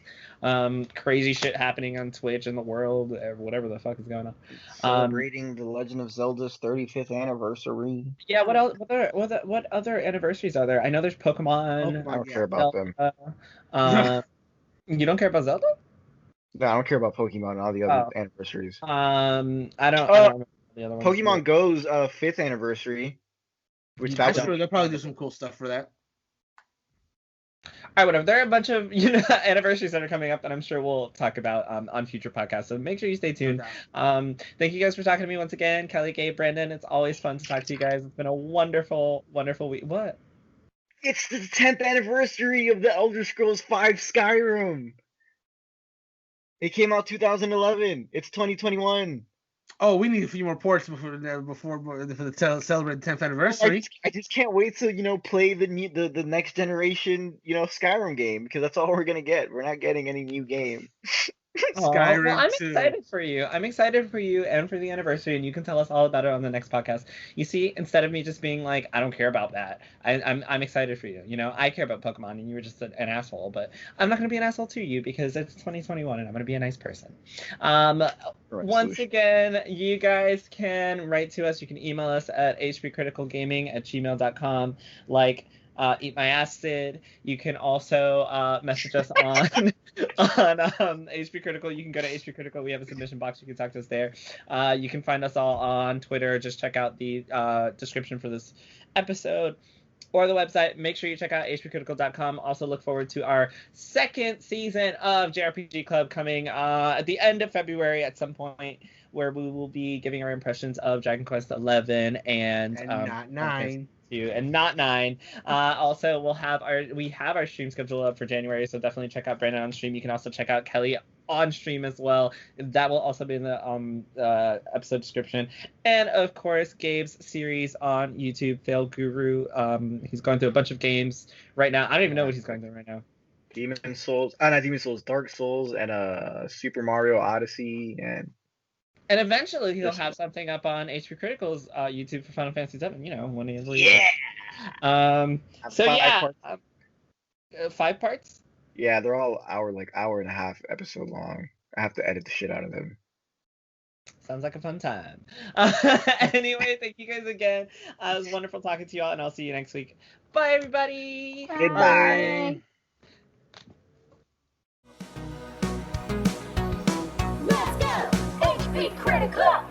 Crazy shit happening on Twitch and the world, or whatever the fuck is going on. Celebrating the Legend of Zelda's 35th anniversary. Yeah, what else? What other anniversaries are there? I know there's Pokemon. I don't care about them. You don't care about Zelda? No, I don't care about Pokemon and all the other anniversaries. I don't remember the other ones. Pokemon Go's 5th anniversary. Which I'm sure they'll probably do some cool stuff for that. All right, whatever. There are a bunch of anniversaries that are coming up that I'm sure we'll talk about on future podcasts. So make sure you stay tuned. Thank you guys for talking to me once again, Kellie, Gabe, Brandon. It's always fun to talk to you guys. It's been a wonderful, wonderful week. What? It's the 10th anniversary of the Elder Scrolls V Skyrim. It came out 2011. It's 2021. Oh, we need a few more ports for the celebrate the 10th anniversary. I just can't wait to play the next generation Skyrim game, because that's all we're gonna get. We're not getting any new game. Skyrim. Well, I'm excited for you. I'm excited for you and for the anniversary, and you can tell us all about it on the next podcast. You see, instead of me just being like, I don't care about that, I'm excited for you. I care about Pokemon, and you were just an asshole, but I'm not gonna be an asshole to you because it's 2021, and I'm gonna be a nice person. Once again, you guys can write to us. You can email us at hpcriticalgaming@gmail.com. Eat My Acid. You can also message us on HP Critical. You can go to HP Critical. We have a submission box. You can talk to us there. You can find us all on Twitter. Just check out the description for this episode or the website. Make sure you check out hpcritical.com. Also look forward to our second season of JRPG Club coming at the end of February at some point, where we will be giving our impressions of Dragon Quest XI and not 9. And not 9. Also, we have our stream schedule up for January, so definitely check out Brandon on stream. You can also check out Kellie on stream as well. That will also be in the episode description. And of course, Gabe's series on YouTube, Fail Guru. He's going through a bunch of games right now. I don't even know what he's going through right now. Demon Souls, not Demon Souls, Dark Souls, and Super Mario Odyssey, And eventually he'll have something up on HP Critical's YouTube for Final Fantasy VII. When he is. Yeah. 5 parts. Yeah, they're all hour and a half episode long. I have to edit the shit out of them. Sounds like a fun time. Anyway, thank you guys again. It was wonderful talking to you all, and I'll see you next week. Bye, everybody. Bye. Goodbye. Let's go! HP Critical!